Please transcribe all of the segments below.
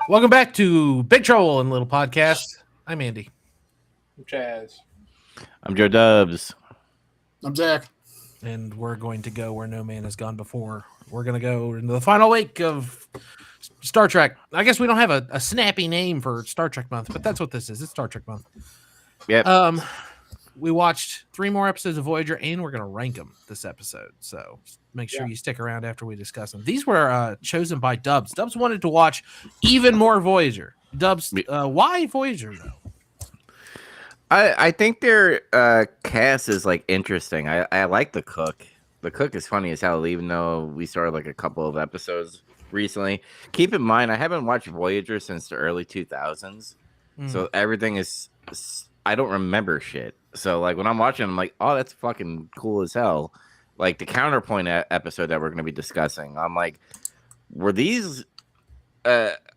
Welcome back to Big Trouble in Little Podcast. I'm Andy. Chaz. I'm Joe Dubs. I'm Zach. And we're going to go where no man has gone before. We're going to go into the final week of Star Trek. I guess we don't have a snappy name for Star Trek month, but that's what this is. It's Star Trek month. Yep. We watched 3 more episodes of Voyager, and we're going to rank them this episode. So make sure you stick around after we discuss them. These were chosen by Dubs. Dubs wanted to watch even more Voyager. Dubs, why Voyager, though? I think their cast is like interesting. I like the cook. The cook is funny as hell, even though we started like a couple of episodes recently. Keep in mind, I haven't watched Voyager since the early 2000s. So everything is, I don't remember shit. So like when I'm watching, I'm like, oh, that's fucking cool as hell. Like the Counterpoint episode that we're going to be discussing, I'm like, were these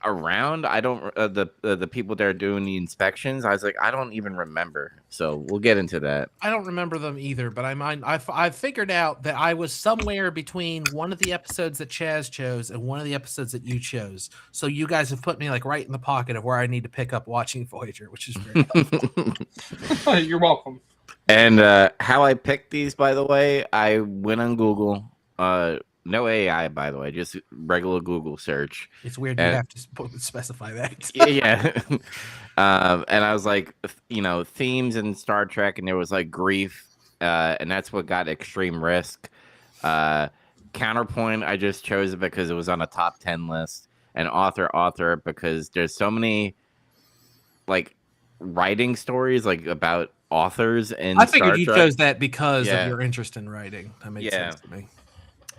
around? I don't the people that are doing the inspections. I was like, I don't even remember. So we'll get into that. I don't remember them either, but I figured out that I was somewhere between one of the episodes that Chaz chose and one of the episodes that you chose. So you guys have put me like right in the pocket of where I need to pick up watching Voyager, which is very helpful. You're welcome. And how I picked these, by the way, I went on Google. No AI, by the way, just regular Google search. It's weird you have to specify that. Yeah. And I was like, themes in Star Trek, and there was like grief, and that's what got Extreme Risk. Counterpoint, I just chose it because it was on a top 10 list, and author because there's so many like writing stories like about authors in I figured Star you Trek. chose that because of your interest in writing. That makes sense to me.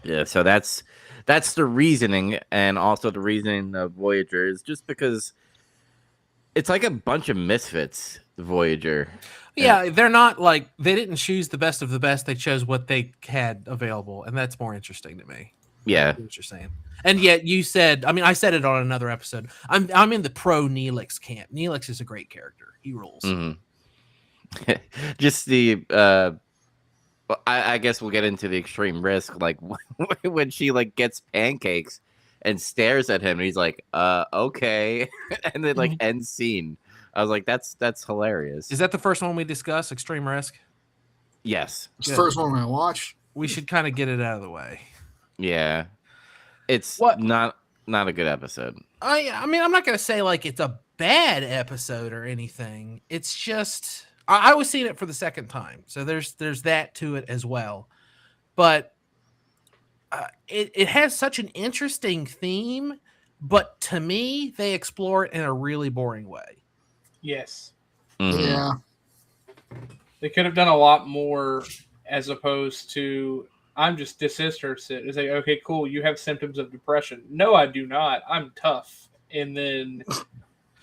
Yeah, so that's the reasoning, and also the reasoning of Voyager is just because it's like a bunch of misfits. Voyager. Yeah, they're not like they didn't choose the best of the best. They chose what they had available, and that's more interesting to me. Yeah, what you're saying. And yet you said, I mean, I said it on another episode. I'm in the pro Neelix camp. Neelix is a great character. He rules. Mm-hmm. Just the I guess we'll get into the Extreme Risk, like when she like gets pancakes and stares at him, and he's like, okay, and then like end scene. I was like, that's hilarious. Is that the first one we discuss, Extreme Risk? Yes, it's the first one I watched. We should kind of get it out of the way. Yeah, it's not a good episode. I mean, I'm not gonna say like it's a bad episode or anything. It's just I was seeing it for the second time, so there's that to it as well. But it has such an interesting theme, but to me, they explore it in a really boring way. Yes. Mm-hmm. Yeah. They could have done a lot more as opposed to I'm just disinterested. It's like, okay, cool, you have symptoms of depression. No, I do not. I'm tough. And then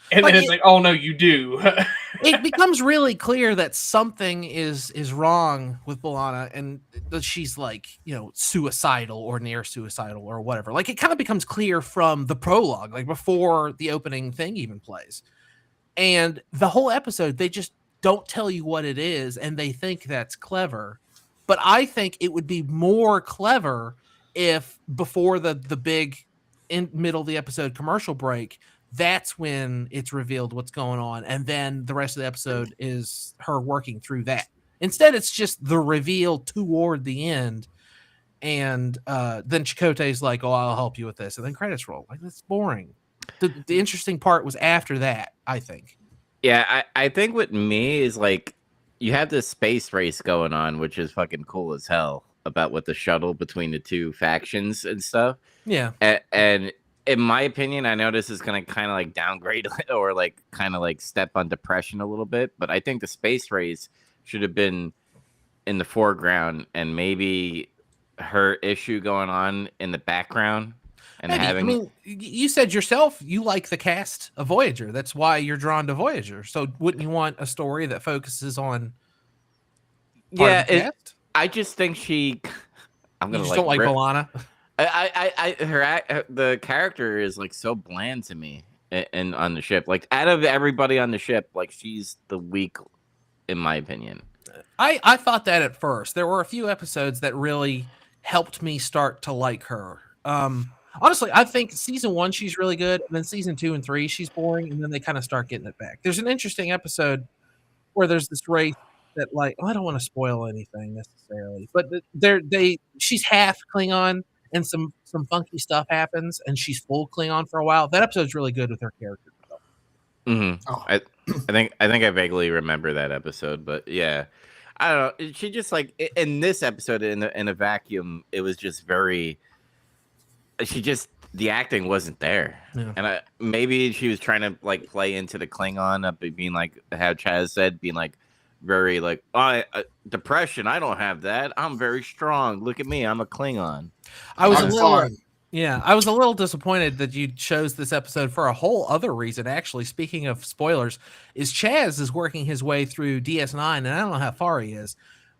it's like, oh no, you do. It becomes really clear that something is wrong with B'Elanna, and that she's like, suicidal or near suicidal or whatever. Like, it kind of becomes clear from the prologue, like before the opening thing even plays. And the whole episode, they just don't tell you what it is, and they think that's clever. But I think it would be more clever if before the big in middle of the episode commercial break, that's when it's revealed what's going on, and then the rest of the episode is her working through that. Instead, it's just the reveal toward the end, and then Chakotay's like, "Oh, I'll help you with this," and then credits roll. Like, that's boring. The interesting part was after that, I think. Yeah, I think with me is like you have this space race going on, which is fucking cool as hell about with the shuttle between the two factions and stuff. Yeah, and in my opinion, I know this is going to kind of like downgrade or like kind of like step on depression a little bit, but I think the space race should have been in the foreground and maybe her issue going on in the background. And Eddie, I mean, you said yourself you like the cast of Voyager. That's why you're drawn to Voyager. So wouldn't you want a story that focuses on? I just think I'm gonna just don't like B'Elanna. The character is like so bland to me, and on the ship, like out of everybody on the ship, like she's the weak, in my opinion. I thought that at first. There were a few episodes that really helped me start to like her. Honestly, I think season 1 she's really good, and then season 2 and 3 she's boring, and then they kind of start getting it back. There's an interesting episode where there's this race that, like, I don't want to spoil anything necessarily, but she's half Klingon, and some funky stuff happens, and she's full Klingon for a while. That episode's really good with her character. Mm-hmm. Oh. I think I vaguely remember that episode, but yeah, I don't know. She just like in this episode in a vacuum, it was just very. The acting wasn't there, and maybe she was trying to like play into the Klingon of being like how Chaz said, being like very like depression. I don't have that. I'm very strong. Look at me. I'm a Klingon. I was a little disappointed that you chose this episode for a whole other reason. Actually, speaking of spoilers, is Chaz is working his way through DS9, and I don't know how far he is,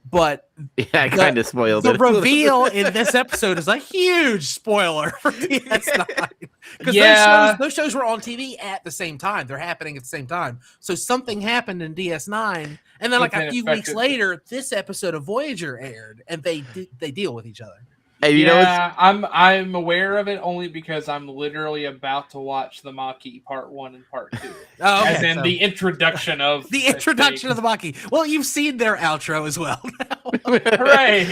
but yeah, I kind of spoiled the it. reveal in this episode is a huge spoiler for DS9 because those shows were on TV at the same time. They're happening at the same time, so something happened in DS9, and then like a few weeks later, this episode of Voyager aired, and they deal with each other. Hey, I'm aware of it only because I'm literally about to watch the Maquis Part 1 and Part 2. Oh, okay, as in the introduction of the Maquis. Well, you've seen their outro as well. Hooray!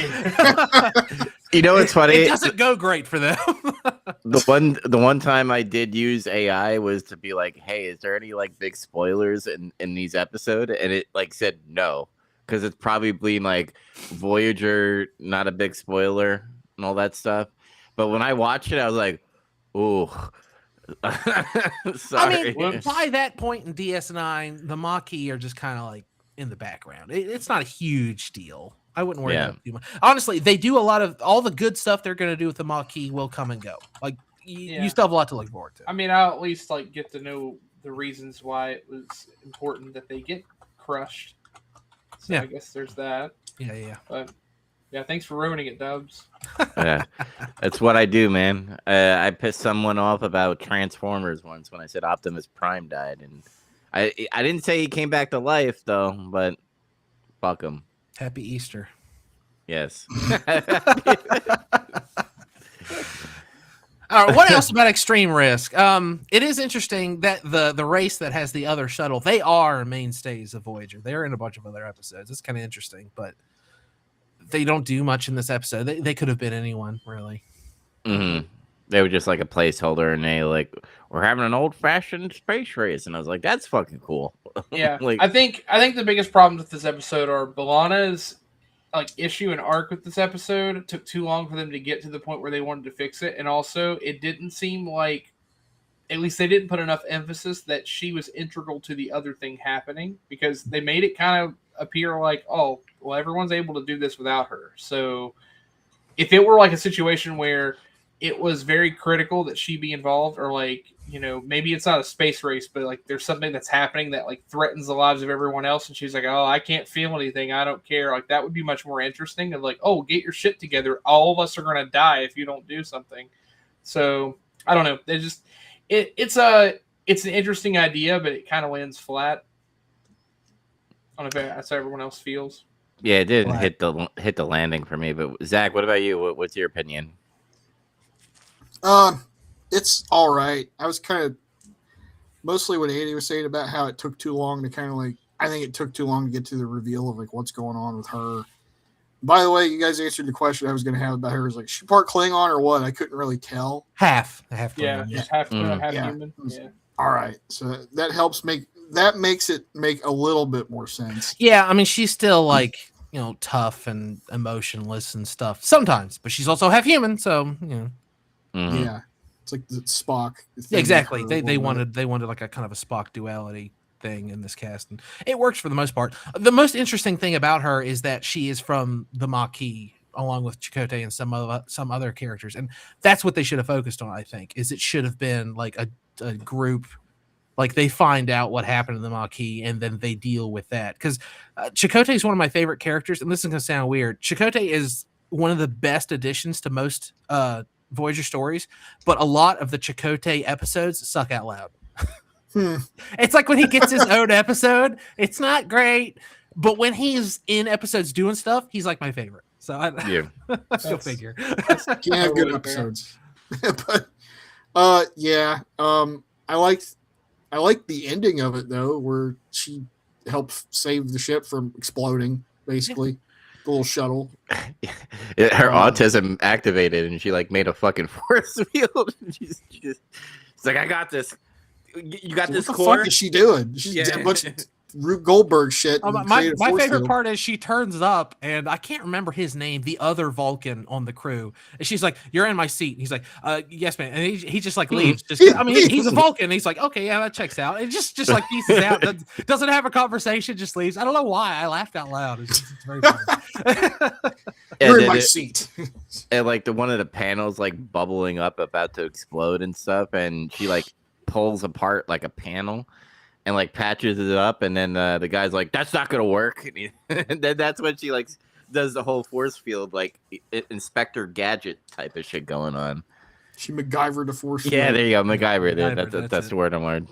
You know what's funny? It doesn't go great for them. The one time I did use AI was to be like, hey, is there any like big spoilers in these episodes? And it like said no, because it's probably like Voyager, not a big spoiler and all that stuff. But when I watched it, I was like, ooh. Sorry. I mean, by that point in DS9, the Maquis are just kind of like in the background. It's not a huge deal. I wouldn't worry about it too much. Honestly, they do a lot of all the good stuff they're going to do with the Maquis will come and go. Like you still have a lot to look forward to. I mean, I'll at least like get to know the reasons why it was important that they get crushed. So I guess there's that. Yeah. But yeah, thanks for ruining it, Dubs. Yeah, that's what I do, man. I pissed someone off about Transformers once when I said Optimus Prime died, and I didn't say he came back to life though, but fuck him. Happy Easter. Yes. All right, what else about Extreme Risk? It is interesting that the race that has the other shuttle, they are mainstays of Voyager. They're in a bunch of other episodes. It's kind of interesting, but they don't do much in this episode. They could have been anyone, really. Mm-hmm. They were just like a placeholder, and they like, we're having an old-fashioned space race, and I was like, that's fucking cool. Yeah, like, I think the biggest problems with this episode are B'Elanna's like issue and arc with this episode. It took too long for them to get to the point where they wanted to fix it, and also it didn't seem like, at least they didn't put enough emphasis that she was integral to the other thing happening, because they made it kind of appear like, oh, well, everyone's able to do this without her. So if it were like a situation where it was very critical that she be involved, or like, you know, maybe it's not a space race, but like there's something that's happening that like threatens the lives of everyone else, and she's like, oh, I can't feel anything, I don't care. Like that would be much more interesting. Of like, oh, get your shit together, all of us are going to die if you don't do something. So I don't know. They just it's an interesting idea, but it kind of lands flat. I don't know if that's how everyone else feels. Yeah, it didn't hit the landing for me. But Zach, what about you? What's your opinion? It's all right. I was kind of mostly what Andy was saying about how it took too long to kind of like, I think it took too long to get to the reveal of like what's going on with her. By the way, you guys answered the question I was going to have about her. Is like, she part Klingon or what? I couldn't really tell. Half. Yeah, just half human. Yeah. All right. So that makes it make a little bit more sense. Yeah, I mean, she's still like, you know, tough and emotionless and stuff sometimes, but she's also half human, so you know. Mm-hmm. Yeah, it's like the Spock. Yeah, exactly. They wanted like a kind of a Spock duality thing in this cast, and it works for the most part. The most interesting thing about her is that she is from the Maquis, along with Chakotay and some other characters, and that's what they should have focused on. I think it should have been like a group. Like they find out what happened in the Maquis, and then they deal with that. Because Chakotay is one of my favorite characters, and this is going to sound weird. Chakotay is one of the best additions to most Voyager stories, but a lot of the Chakotay episodes suck out loud. It's like when he gets his own episode, it's not great, but when he's in episodes doing stuff, he's like my favorite. So I go figure. Can't have good episodes. But yeah, I liked the ending of it though, where she helped save the ship from exploding, basically. The little shuttle. Her autism activated, and she like made a fucking force field. She's like, I got this. You got this What the core. fuck is she doing? She's a bunch of Rube Goldberg shit. My favorite part is she turns up, and I can't remember his name, the other Vulcan on the crew. And she's like, "You're in my seat." And he's like, "Yes, man." And he just like leaves. I mean, he's a Vulcan. And he's like, "Okay, yeah, that checks out." And just like pieces out. Doesn't have a conversation. Just leaves. I don't know why. I laughed out loud. It's very funny. You're in my seat. And like one of the panels like bubbling up, about to explode and stuff, and she like pulls apart like a panel and like patches it up, and then the guy's like, "That's not gonna work." And then that's when she like does the whole force field like Inspector Gadget type of shit going on. She MacGyvered the force field. Yeah, there you go, MacGyver. That's the word I'm learning.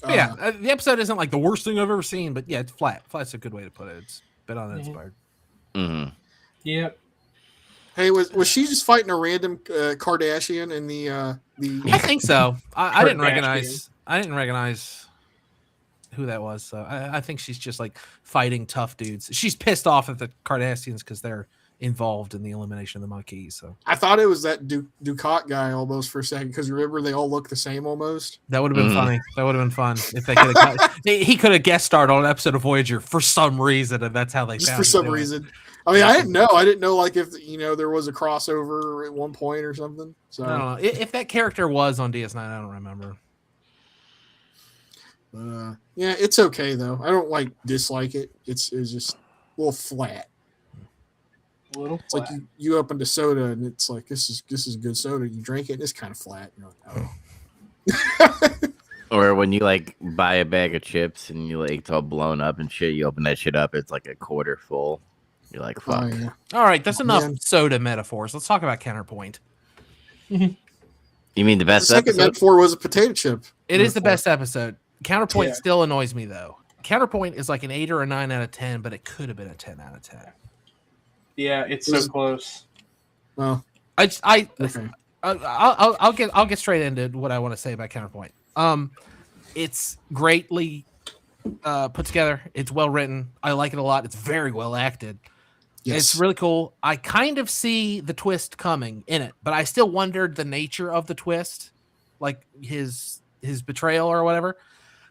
Yeah, the episode isn't like the worst thing I've ever seen, but yeah, it's flat. Flat's a good way to put it. It's a bit uninspired. Mm-hmm. Yep. Hey, was she just fighting a random Kardashian in the? I think so. I didn't recognize who that was. So I think she's just like fighting tough dudes. She's pissed off at the Kardashians because they're involved in the elimination of the Maquis. So I thought it was that Ducat guy almost for a second, because remember they all look the same almost. that would have been funny. That would have been fun if they could have. He could have guest starred on an episode of Voyager for some reason, and that's how they Just found for some it. reason. I mean, I didn't know. I didn't know like if there was a crossover at one point or something. So I don't know if that character was on DS9. I don't remember. Yeah, it's okay though. I don't like dislike it. It's just a little flat. It's like you opened a soda and it's like this is good soda. You drink it and it's kind of flat. You're like, oh. Or when you like buy a bag of chips and you like it's all blown up and shit, you open that shit up, it's like a quarter full. You're like, fuck. Oh, yeah. All right, that's enough Man. soda metaphors. Let's talk about Counterpoint. You mean the The best second episode? metaphor was a potato chip. It is the metaphor. best episode. Counterpoint Yeah. still annoys me though. Counterpoint is like an 8 or a 9 out of 10, but it could have been a 10 out of 10. Yeah, it's so close. Well, Okay. okay. I'll get straight into what I want to say about Counterpoint. It's greatly put together. It's well written. I like it a lot. It's very well acted. Yes. It's really cool. I kind of see the twist coming in it, but I still wondered the nature of the twist, like his betrayal or whatever.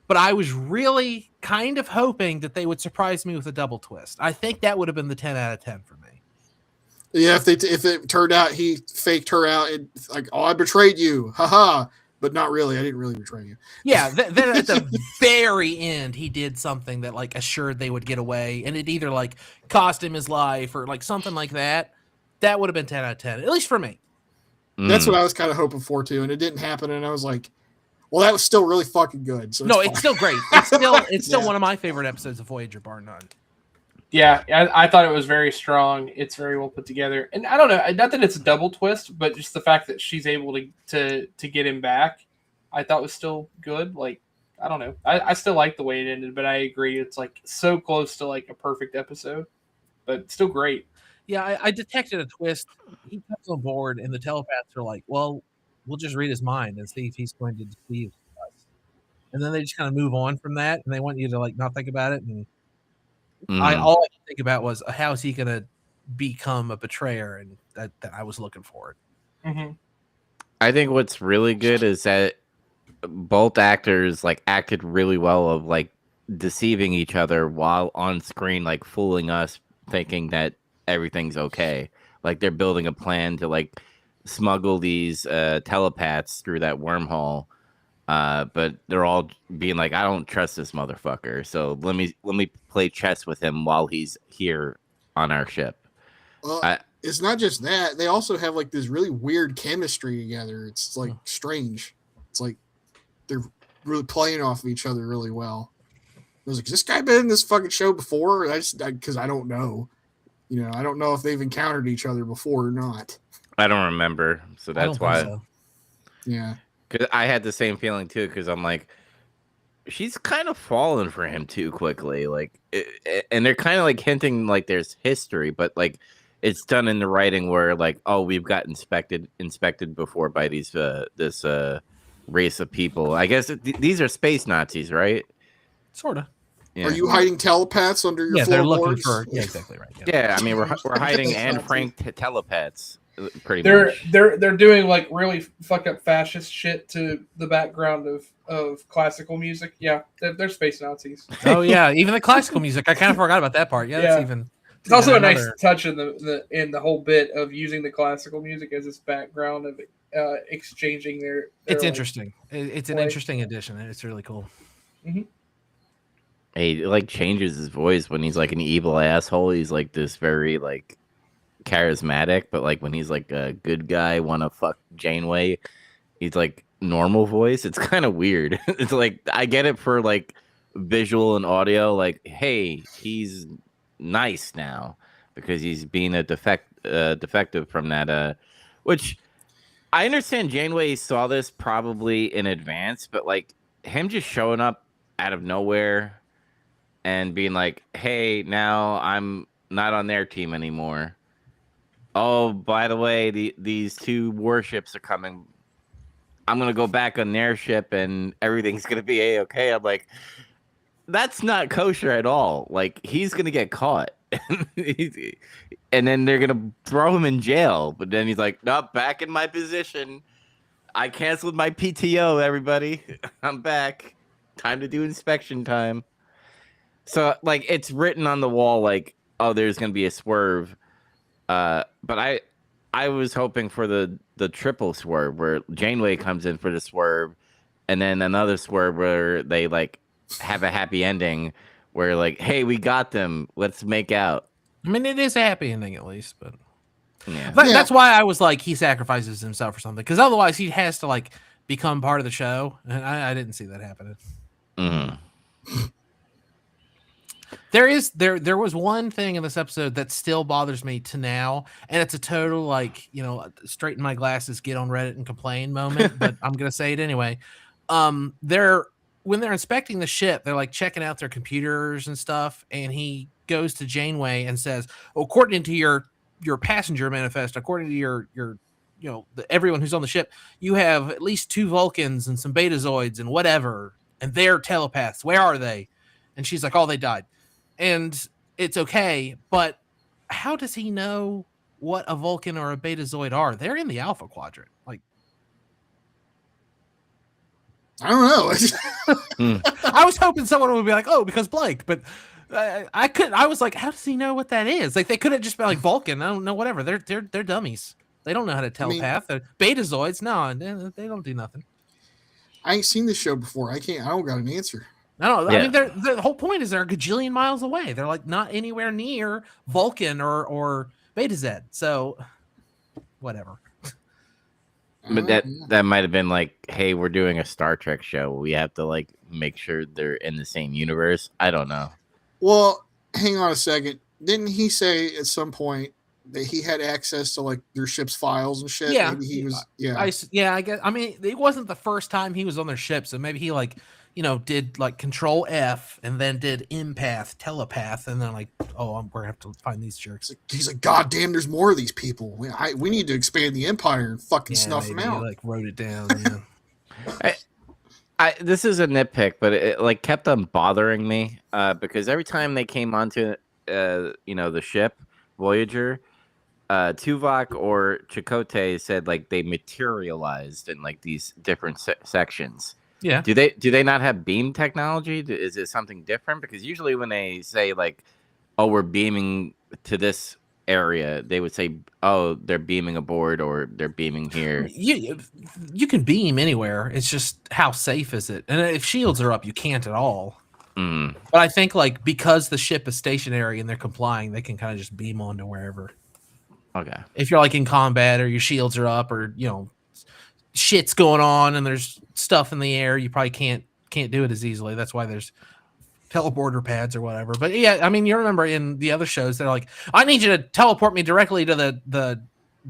But I was really kind of hoping that they would surprise me with a double twist. I think that would have been the 10 out of 10 for me. Yeah, if it turned out he faked her out, and like, oh, I betrayed you, haha. But not really. I didn't really betray you. Yeah, then at the very end, he did something that like assured they would get away, and it either like cost him his life or like something like that. That would have been 10 out of 10, at least for me. That's what I was kind of hoping for too, and it didn't happen. And I was like, well, that was still really fucking good. So No, fine. it's still great. It's still Yeah. one of my favorite episodes of Voyager, bar none. Yeah, I thought it was very strong. It's very well put together, and I don't know, not that it's a double twist, but just the fact that she's able to get him back, I thought was still good. Like, I don't know, I still like the way it ended, but I agree it's like so close to like a perfect episode, but still great. Yeah, I detected a twist. He comes on board, and the telepaths are like, "Well, we'll just read his mind and see if he's going to deceive us." And then they just kind of move on from that, and they want you to like not think about it. And all I could think about was how is he going to become a betrayer, and that I was looking for it. Mm-hmm. I think what's really good is that both actors like acted really well of like deceiving each other while on screen, like fooling us, thinking that everything's okay. Like they're building a plan to like smuggle these telepaths through that wormhole. But they're all being like, I don't trust this motherfucker. So let me play chess with him while he's here on our ship. It's not just that. They also have like this really weird chemistry together. It's like strange. It's like they're really playing off of each other really well. I was like, has this guy been in this fucking show before? Because I don't know. You know, I don't know if they've encountered each other before or not. I don't remember. So I don't that's think why. so. Yeah. Because I had the same feeling too. Because I'm like, she's kind of fallen for him too quickly. Like, and they're kind of like hinting like there's history, but like it's done in the writing where like, oh, we've got inspected before by these this race of people. I guess these are space Nazis, right? Sort of. Yeah. Are you hiding telepaths under your Yeah, they're looking floorboards? for. Yeah, exactly right. Yeah. Yeah, I mean we're hiding Space Anne Nazis. Frank telepaths pretty They're much. they're doing like really fucked up fascist shit to the background of classical music. Yeah, they're space Nazis. Oh yeah, even the classical music. I kind of forgot about that part. Yeah, that's Yeah. even. It's also a even nice touch in the whole bit of using the classical music as its background of exchanging their It's like, interesting. It's an like- interesting addition. It's really cool. He like changes his voice when he's like an evil asshole. He's like this very like charismatic, but like when he's like a good guy, wanna fuck Janeway, he's like normal voice. It's kind of weird. It's like I get it for like visual and audio. Like, hey, he's nice now because he's being a defective from that. Which I understand. Janeway saw this probably in advance, but like him just showing up out of nowhere and being like, hey, now I'm not on their team anymore. Oh, by the way, these two warships are coming. I'm going to go back on their ship and everything's going to be A-okay. I'm like, that's not kosher at all. Like, he's going to get caught. And then they're going to throw him in jail. But then he's like, nope, back in my position. I canceled my PTO, everybody. I'm back. Time to do inspection time. So, like, it's written on the wall, like, oh, there's going to be a swerve. But I was hoping for the triple swerve where Janeway comes in for the swerve, and then another swerve where they, like, have a happy ending where, like, hey, we got them. Let's make out. I mean, it is a happy ending at least, but Yeah. that's why I was like, he sacrifices himself or something, because otherwise he has to like become part of the show, and I didn't see that happening. Mm-hmm. There was one thing in this episode that still bothers me to now, and it's a total like, you know, straighten my glasses, get on Reddit and complain moment, but I'm gonna say it anyway. When they're inspecting the ship, they're like checking out their computers and stuff, and he goes to Janeway and says, well, according to your passenger manifest, according to your you know, everyone who's on the ship, you have at least 2 Vulcans and some Betazoids and whatever, and they're telepaths. Where are they? And she's like, oh, they died. And it's okay, but how does he know what a Vulcan or a Betazoid are? They're in the Alpha Quadrant. Like, I don't know. I was hoping someone would be like, oh, because blank, but I was like, how does he know what that is? Like, they could have just been like Vulcan. I don't know, whatever. They're dummies. They don't know how to telepath. They're Betazoids. No, they don't do nothing. I ain't seen this show before. I don't got an answer. No, Yeah. I mean, the whole point is they're a gajillion miles away. They're like not anywhere near Vulcan or Beta Z. So, whatever. But that might have been like, hey, we're doing a Star Trek show. We have to like make sure they're in the same universe. I don't know. Well, hang on a second. Didn't he say at some point that he had access to like their ship's files and shit? Yeah. Maybe he was. I guess. I mean, it wasn't the first time he was on their ship, so maybe he like, you know, did like Control F and then did empath, telepath, and then like, oh, we're gonna have to find these jerks. He's like, God damn, there's more of these people. We need to expand the empire and fucking snuff them maybe out. he, like wrote it down. Yeah. This is a nitpick, but it like kept on bothering me because every time they came onto you know, the ship Voyager, Tuvok or Chakotay said like they materialized in like these different sections. Yeah. Do they not have beam technology? Is it something different? Because usually when they say like, oh, we're beaming to this area, they would say, oh, they're beaming aboard or they're beaming here. You can beam anywhere. It's just how safe is it? And if shields are up, you can't at all. Mm. But I think like because the ship is stationary and they're complying, they can kind of just beam onto wherever. Okay. If you're like in combat or your shields are up or, you know, shit's going on and there's stuff in the air, you probably can't do it as easily. That's why there's teleporter pads or whatever. But yeah, I mean, you remember in the other shows, they're like, I need you to teleport me directly to the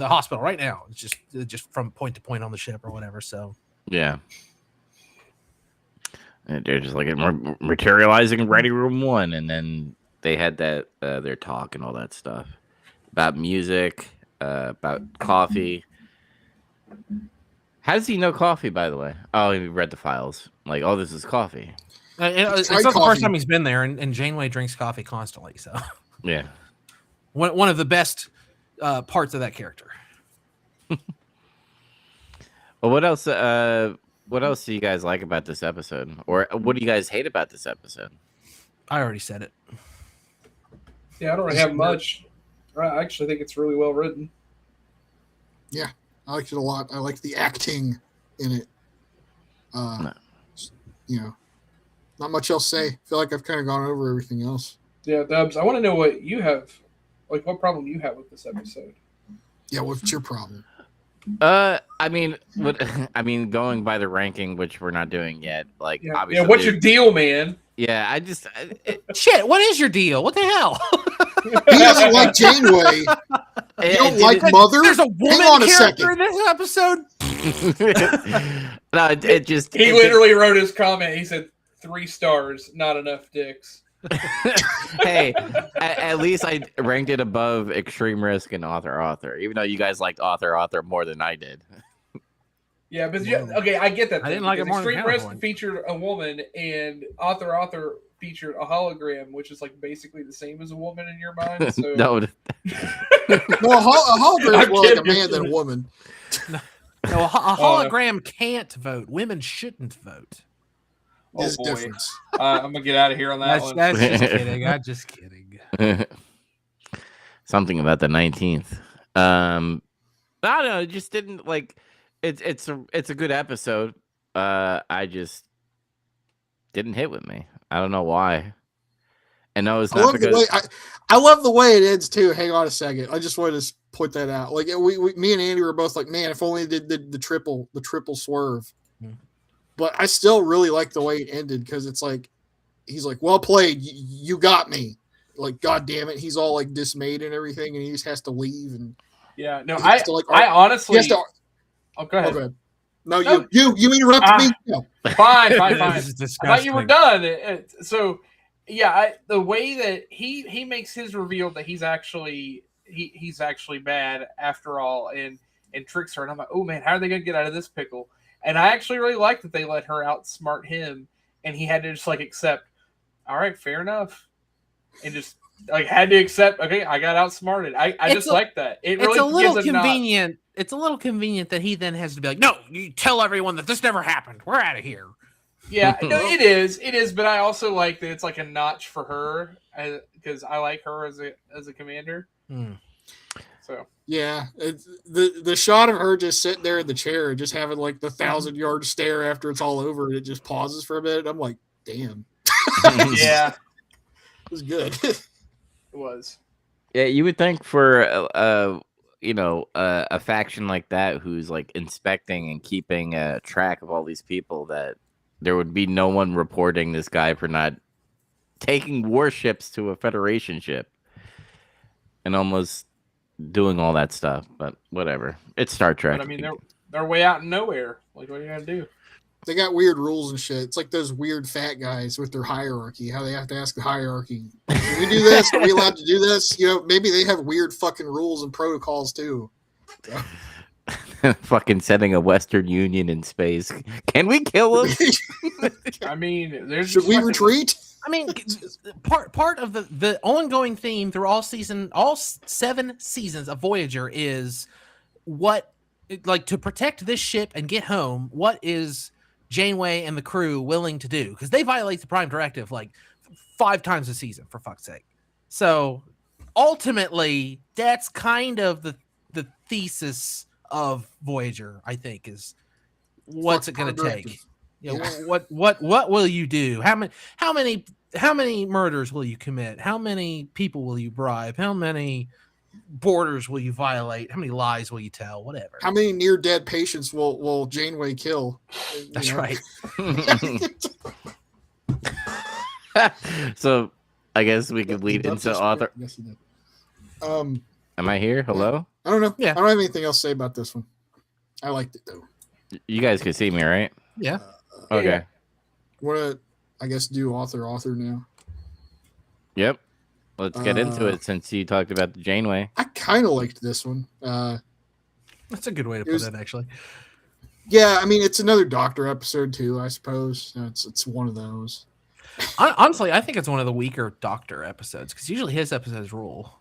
hospital right now. It's just from point to point on the ship or whatever. So Yeah. And they're just like materializing in Ready Room 1, and then they had that their talk and all that stuff. about music, about coffee. How does he know coffee, by the way? Oh, he read the files. Like, oh, this is coffee. It's not the first time he's been there, and Janeway drinks coffee constantly. So, yeah, one of the best parts of that character. Well, what else? What else do you guys like about this episode, or what do you guys hate about this episode? I already said it. Yeah, I don't really have much. I actually think it's really well written. Yeah, I liked it a lot. I liked the acting in it. You know, not much else to say. I feel like I've kind of gone over everything else. Yeah, Dubs, I want to know what you have, like what problem you have with this episode. Yeah, what's your problem? I mean, going by the ranking, which we're not doing yet. Like, obviously, what's your deal, man? Yeah, shit. What is your deal? What the hell? He doesn't like Janeway. You don't like Mother? There's a woman character in this episode. No, it just. He literally wrote his comment. He said 3 stars, not enough dicks. Hey, at least I ranked it above Extreme Risk and Author, even though you guys liked Author more than I did. Yeah, but okay, I get that. I didn't like it more. Extreme Risk featured a woman, and Author featured a hologram, which is like basically the same as a woman in your mind. So No, a hologram is more like a man than a woman. No, a hologram can't vote. Women shouldn't vote. Oh boy, I'm gonna get out of here on that one. That's just kidding. I'm just kidding. Something about the 19th. I don't know. It just didn't like. It's a good episode. I just didn't hit with me. I don't know why. And no, it's not because I love the way it ends too. Hang on a second. I just wanted to point that out. Like me and Andy were both like, man, if only they did the triple swerve. But I still really like the way it ended because it's like he's like, well played, you got me. Like, god damn it, he's all like dismayed and everything, and he just has to leave. And yeah, no, I honestly. Oh, go ahead. Okay. No, you interrupted me. No. Fine. I thought you were done. So, yeah, the way that he makes his reveal that he's actually bad after all, and tricks her, and I'm like, oh man, how are they gonna get out of this pickle? And I actually really like that they let her outsmart him, and he had to just like accept. All right, fair enough, and just like had to accept. Okay, I got outsmarted. I just like that. It's a little convenient. It's a little convenient that he then has to be like, no, you tell everyone that this never happened. We're out of here. Yeah, no, it is. But I also like that it's like a notch for her because I like her as a commander. So yeah, the shot of her just sitting there in the chair, just having like the 1,000-yard stare after it's all over, and it just pauses for a minute. I'm like, damn. Yeah, it was good. It was. Yeah, you would think for a faction like that who's like inspecting and keeping track of all these people that there would be no one reporting this guy for not taking warships to a Federation ship and almost doing all that stuff. But whatever, it's Star Trek. But I mean, they're way out in nowhere. Like, what are you gonna do? They got weird rules and shit. It's like those weird fat guys with their hierarchy, how they have to ask the hierarchy, can we do this? Are we allowed to do this? You know, maybe they have weird fucking rules and protocols too. So. Fucking sending a Western Union in space. Can we kill them? I mean, should we retreat? I mean, part of the ongoing theme through all 7 seasons of Voyager is what, like, to protect this ship and get home, what is Janeway and the crew willing to do? Because they violate the Prime Directive like 5 times a season, for fuck's sake. So ultimately, that's kind of the thesis of Voyager, I think, is what's it going to take? You know, what will you do? How many murders will you commit? How many people will you bribe? How many borders will you violate? How many lies will you tell? Whatever. How many near-dead patients will Janeway kill? That's right. So, I guess we could lead into Author. Yes, he did. Am I here? Hello? I don't know. Yeah. I don't have anything else to say about this one. I liked it though. You guys can see me, right? Yeah. Okay. Yeah. Want to, I guess, do author now? Yep. Let's get into it since you talked about the Janeway. I kind of liked this one. That's a good way to put it, actually. Yeah, I mean, it's another Doctor episode too, I suppose. It's one of those. Honestly, I think it's one of the weaker Doctor episodes because usually his episodes rule.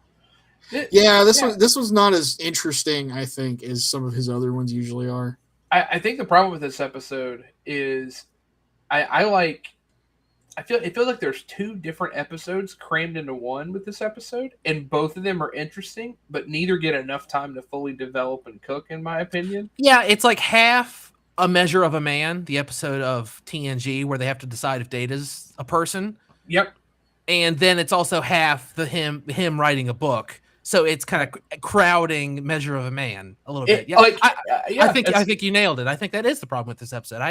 Yeah, this one's not as interesting, I think, as some of his other ones usually are. I think the problem with this episode is it feels like there's two different episodes crammed into one with this episode, and both of them are interesting, but neither get enough time to fully develop and cook, in my opinion. Yeah, it's like half A Measure of a Man, the episode of TNG where they have to decide if Data's a person. Yep. And then it's also half him writing a book. So it's kind of crowding Measure of a Man a little bit. Yeah, I think you nailed it. I think that is the problem with this episode.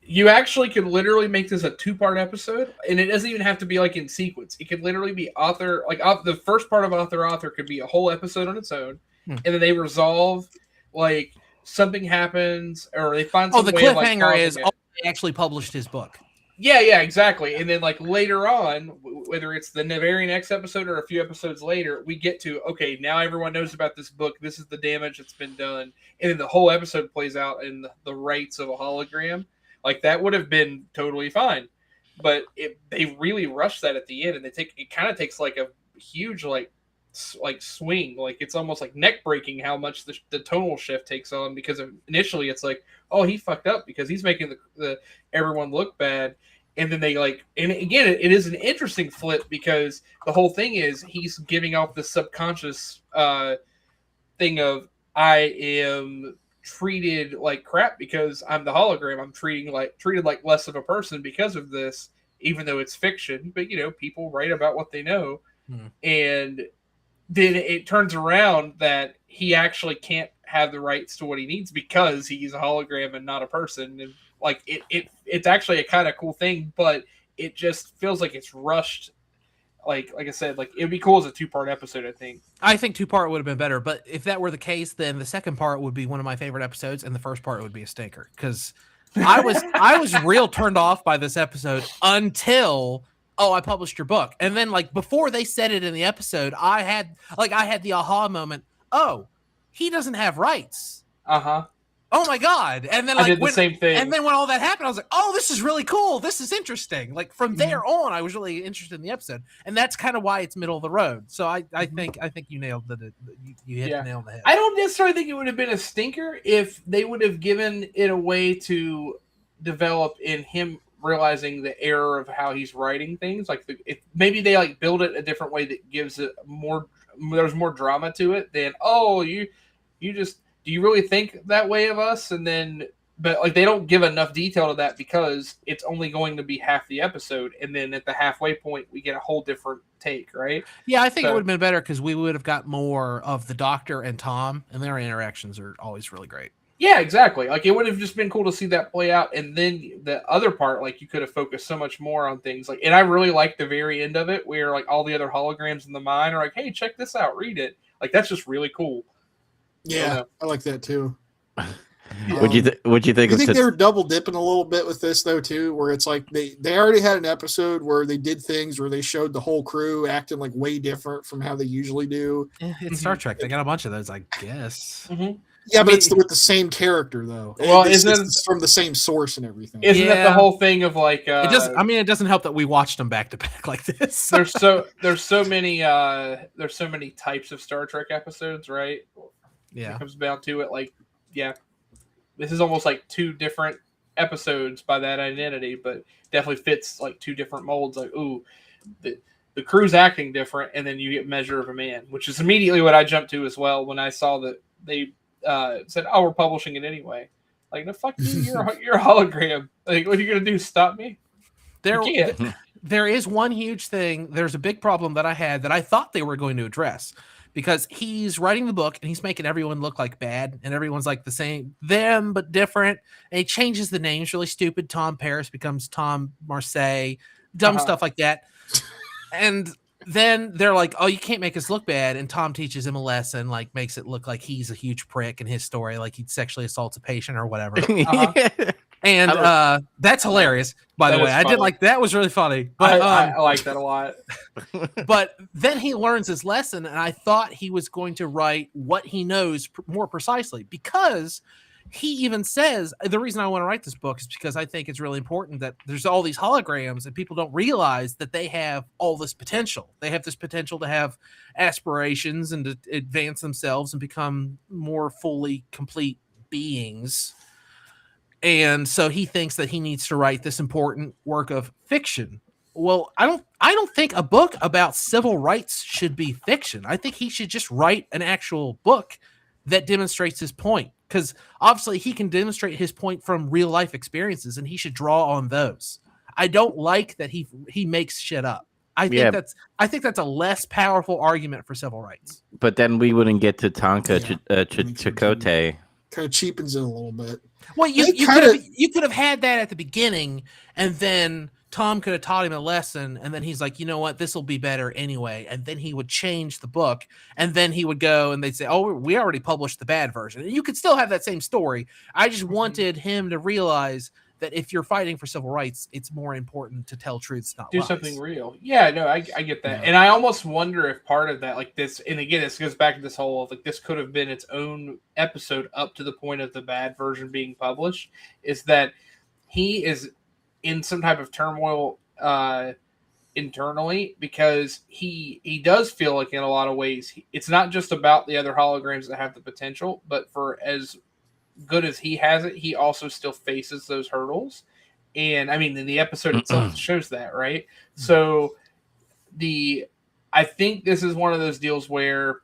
You actually could literally make this a 2-part episode, and it doesn't even have to be like in sequence. It could literally be the first part of author could be a whole episode on its own, and then they resolve like something happens or they find some the way cliffhanger is he actually published his book. Yeah, exactly. And then like later on, whether it's the very next episode or a few episodes later, we get to, okay, now everyone knows about this book. This is the damage that's been done. And then the whole episode plays out in the rights of a hologram. Like that would have been totally fine. But they really rush that at the end, and it kind of takes like a huge like swing. Like it's almost like neck breaking how much the tonal shift takes on, because initially it's like, oh, he fucked up because he's making the everyone look bad. And then they and again, it is an interesting flip because the whole thing is he's giving off the subconscious thing of, I am treated like crap because I'm the hologram. I'm treated like less of a person because of this, even though it's fiction. But people write about what they know, and then it turns around that he actually can't have the rights to what he needs because he's a hologram and not a person. And it's actually a kind of cool thing, but it just feels like it's rushed. Like I said, it'd be cool as a 2-part episode. I think 2-part would have been better, but if that were the case, then the second part would be one of my favorite episodes, and the first part would be a stinker. Because I was real turned off by this episode until I published your book, and then before they said it in the episode, I had the aha moment. Oh, he doesn't have rights. Oh my god! And then I did the same thing. And then when all that happened, I was like, "Oh, this is really cool. This is interesting." From there on, I was really interested in the episode, and that's kind of why it's middle of the road. So I think you nailed it. You hit the nail on the head. I don't necessarily think it would have been a stinker if they would have given it a way to develop in him realizing the error of how he's writing things. Maybe they build it a different way that gives it there's more drama to it than, you just. Do you really think that way of us? And then, but they don't give enough detail to that because it's only going to be half the episode. And then at the halfway point, we get a whole different take, right? Yeah, I think it would have been better because we would have got more of the Doctor and Tom, and their interactions are always really great. Yeah, exactly. It would have just been cool to see that play out. And then the other part, you could have focused so much more on things. And I really like the very end of it where all the other holograms in the mine are like, hey, check this out, read it. That's just really cool. Yeah, I like that too. What'd you think? I think they were double dipping a little bit with this though too, where it's like they already had an episode where they did things where they showed the whole crew acting way different from how they usually do. It's Star Trek. They got a bunch of those, I guess. Yeah, but it's with the same character though. Well, it's from the same source and everything. Isn't that the whole thing of it doesn't. I mean, it doesn't help that we watched them back to back like this. There's so many types of Star Trek episodes, right? Yeah, it comes down to it. This is almost 2 different episodes by that identity, but definitely fits 2 different molds. The crew's acting different, and then you get Measure of a Man, which is immediately what I jumped to as well when I saw that they said, "Oh, we're publishing it anyway." No, fuck you, you're a hologram. What are you gonna do? Stop me? There is one huge thing. There's a big problem that I had that I thought they were going to address. Because he's writing the book and he's making everyone look bad, and everyone's the same, them but different. And he changes the names, really stupid. Tom Paris becomes Tom Marseille, dumb stuff like that. And then they're like, "Oh, you can't make us look bad." And Tom teaches him a lesson, makes it look like he's a huge prick in his story, he sexually assaults a patient or whatever. And that's hilarious, by the That way. is I did funny. like that was really funny. But I like that a lot. but then he learns his lesson, and I thought he was going to write what he knows more precisely, because he even says the reason I want to write this book is because I think it's really important that there's all these holograms and people don't realize that they have all this potential. They have this potential to have aspirations and to advance themselves and become more fully complete beings. And so he thinks that he needs to write this important work of fiction. Well, I don't think a book about civil rights should be fiction. I think he should just write an actual book that demonstrates his point, because obviously he can demonstrate his point from real life experiences, and he should draw on those. I don't like that he makes shit up. I think that's a less powerful argument for civil rights. But then we wouldn't get to Tonka Chakotay. Kind of cheapens it a little bit. Well, you could have had that at the beginning, and then Tom could have taught him a lesson, and then he's like, you know what, this will be better anyway. And then he would change the book, and then he would go and they'd say, oh, we already published the bad version. And you could still have that same story. I just wanted him to realize that if you're fighting for civil rights, it's more important to tell truths, not do lies. something real. Yeah, no, I get that. Yeah. And I almost wonder if part of that, like this, and again, this goes back to this whole, like, this could have been its own episode up to the point of the bad version being published, is that he is in some type of turmoil internally, because he does feel like in a lot of ways, it's not just about the other holograms that have the potential, but for as good as he has it, he also still faces those hurdles. And I mean, in the episode itself shows that, right? So I think this is one of those deals where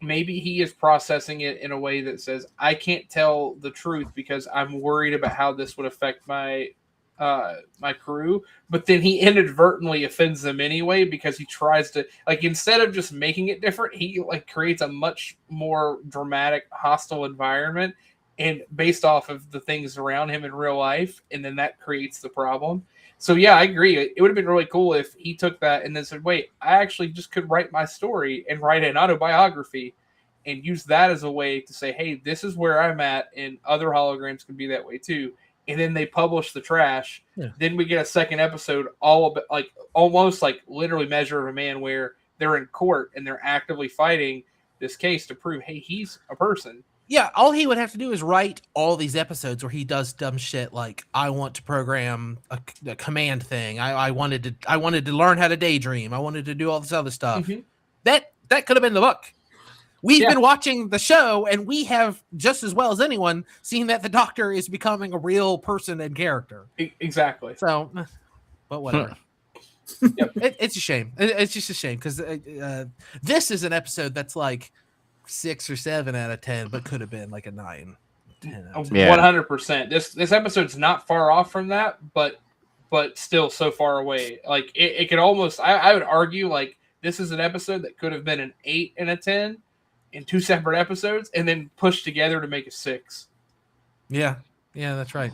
maybe he is processing it in a way that says, I can't tell the truth because I'm worried about how this would affect my crew, but then he inadvertently offends them anyway, because he tries to, like, instead of just making it different, he like creates a much more dramatic, hostile environment, and based off of the things around him in real life, and then that creates the problem. So yeah, I agree. It would have been really cool if he took that and then said, wait, I actually just could write my story and write an autobiography and use that as a way to say, hey, this is where I'm at, and other holograms can be that way too. And then they publish the trash. Yeah. Then we get a second episode, all about, like, almost like literally Measure of a Man, where they're in court and they're actively fighting this case to prove, hey, he's a person. Yeah, all he would have to do is write all these episodes where he does dumb shit like, I want to program a command thing. I wanted to learn how to daydream. I wanted to do all this other stuff. Mm-hmm. That could have been the book. We've been watching the show, and we have, just as well as anyone, seen that the Doctor is becoming a real person and character. Exactly. So, but whatever. Yep. It's a shame. It's just a shame, because this is an episode that's like 6 or 7 out of 10, but could have been like a 9, 10 out of 10. 100%. This episode's not far off from that, but still so far away. Like it could almost, I would argue, like, this is an episode that could have been an 8 and a 10 in 2 separate episodes, and then pushed together to make a 6. Yeah, that's right.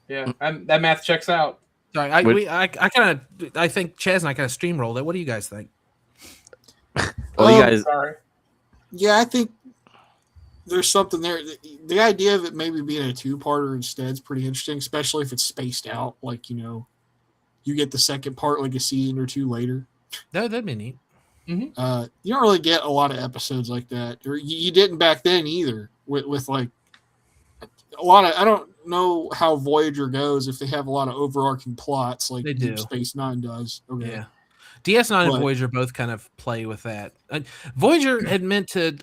Yeah, that math checks out. Sorry, I think Chaz and I kind of steamrolled it. What do you guys think? Well, you guys. Sorry. Yeah, I think there's something there. The idea of it maybe being a 2-parter instead is pretty interesting, especially if it's spaced out. Like, you get the second part like a season or 2 later. That'd be neat. Mm-hmm. You don't really get a lot of episodes like that, or you didn't back then either. With like a lot of, I don't know how Voyager goes if they have a lot of overarching plots like Deep Space Nine does. Okay. Yeah. DS9 and Voyager both kind of play with that. Voyager had meant to.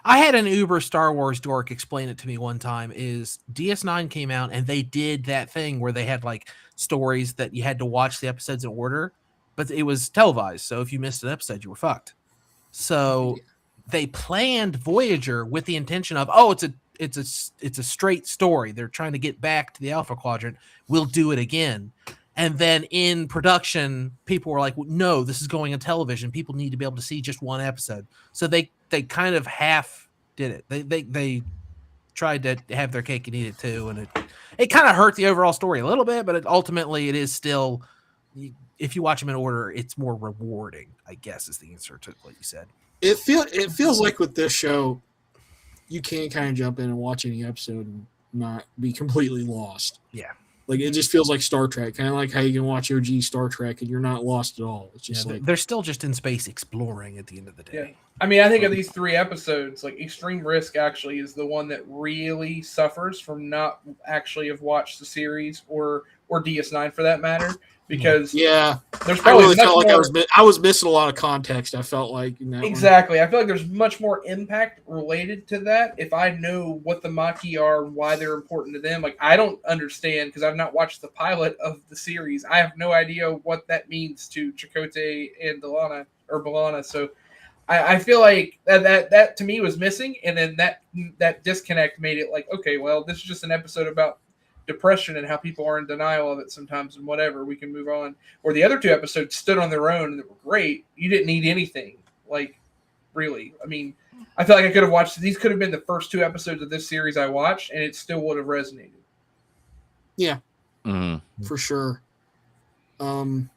I had an Uber Star Wars dork explain it to me one time. Is DS9 came out and they did that thing where they had like stories that you had to watch the episodes in order, but it was televised. So if you missed an episode, you were fucked. So they planned Voyager with the intention of, it's a straight story. They're trying to get back to the Alpha Quadrant. We'll do it again. And then in production, people were like, no, this is going on television. People need to be able to see just one episode. So they kind of half did it. They tried to have their cake and eat it too. And it kind of hurt the overall story a little bit, but ultimately it is still, if you watch them in order, it's more rewarding, I guess, is the answer to what you said. It feels like with this show, you can kind of jump in and watch any episode not be completely lost. Yeah. Like it just feels like Star Trek, kind of like how you can watch OG Star Trek and you're not lost at all. It's just like they're still just in space exploring at the end of the day. Yeah. I mean, I think of these 3 episodes, like Extreme Risk actually is the one that really suffers from not actually have watched the series or DS9 for that matter, because there's probably I really much felt like more, I was missing a lot of context. I felt like in that exactly. I feel like there's much more impact related to that if I know what the Maquis are and why they're important to them. Like I don't understand because I've not watched the pilot of the series. I have no idea what that means to Chakotay and B'Elanna. So I feel like that to me was missing, and then that disconnect made it like, okay, well, this is just an episode about depression and how people are in denial of it sometimes and whatever. We can move on. Or the other 2 episodes stood on their own and they were great. You didn't need anything, like really. I mean, I feel like I could have watched these. Could have been the first 2 episodes of this series I watched, and it still would have resonated. Yeah, Mm-hmm. for sure. Trying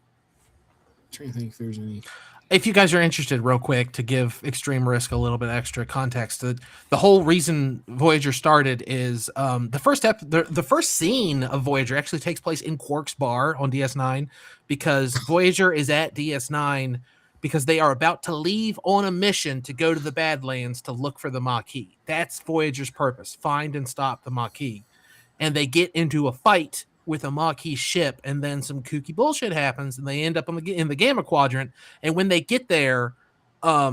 to think if there's any. If you guys are interested, real quick, to give Extreme Risk a little bit extra context, the whole reason Voyager started is the first scene of Voyager actually takes place in Quark's bar on DS9 because Voyager is at DS9 because they are about to leave on a mission to go to the Badlands to look for the Maquis. That's Voyager's purpose: find and stop the Maquis. And they get into a fight with a Maquis ship, and then some kooky bullshit happens, and they end up in the Gamma Quadrant. And when they get there, I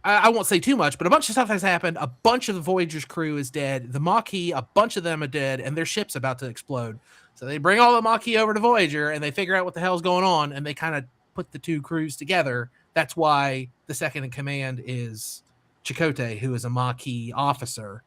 won't say too much, but a bunch of stuff has happened. A bunch of the Voyager's crew is dead. The Maquis, a bunch of them are dead, and their ship's about to explode. So they bring all the Maquis over to Voyager, and they figure out what the hell's going on, and they kind of put the 2 crews together. That's why the second in command is Chakotay, who is a Maquis officer,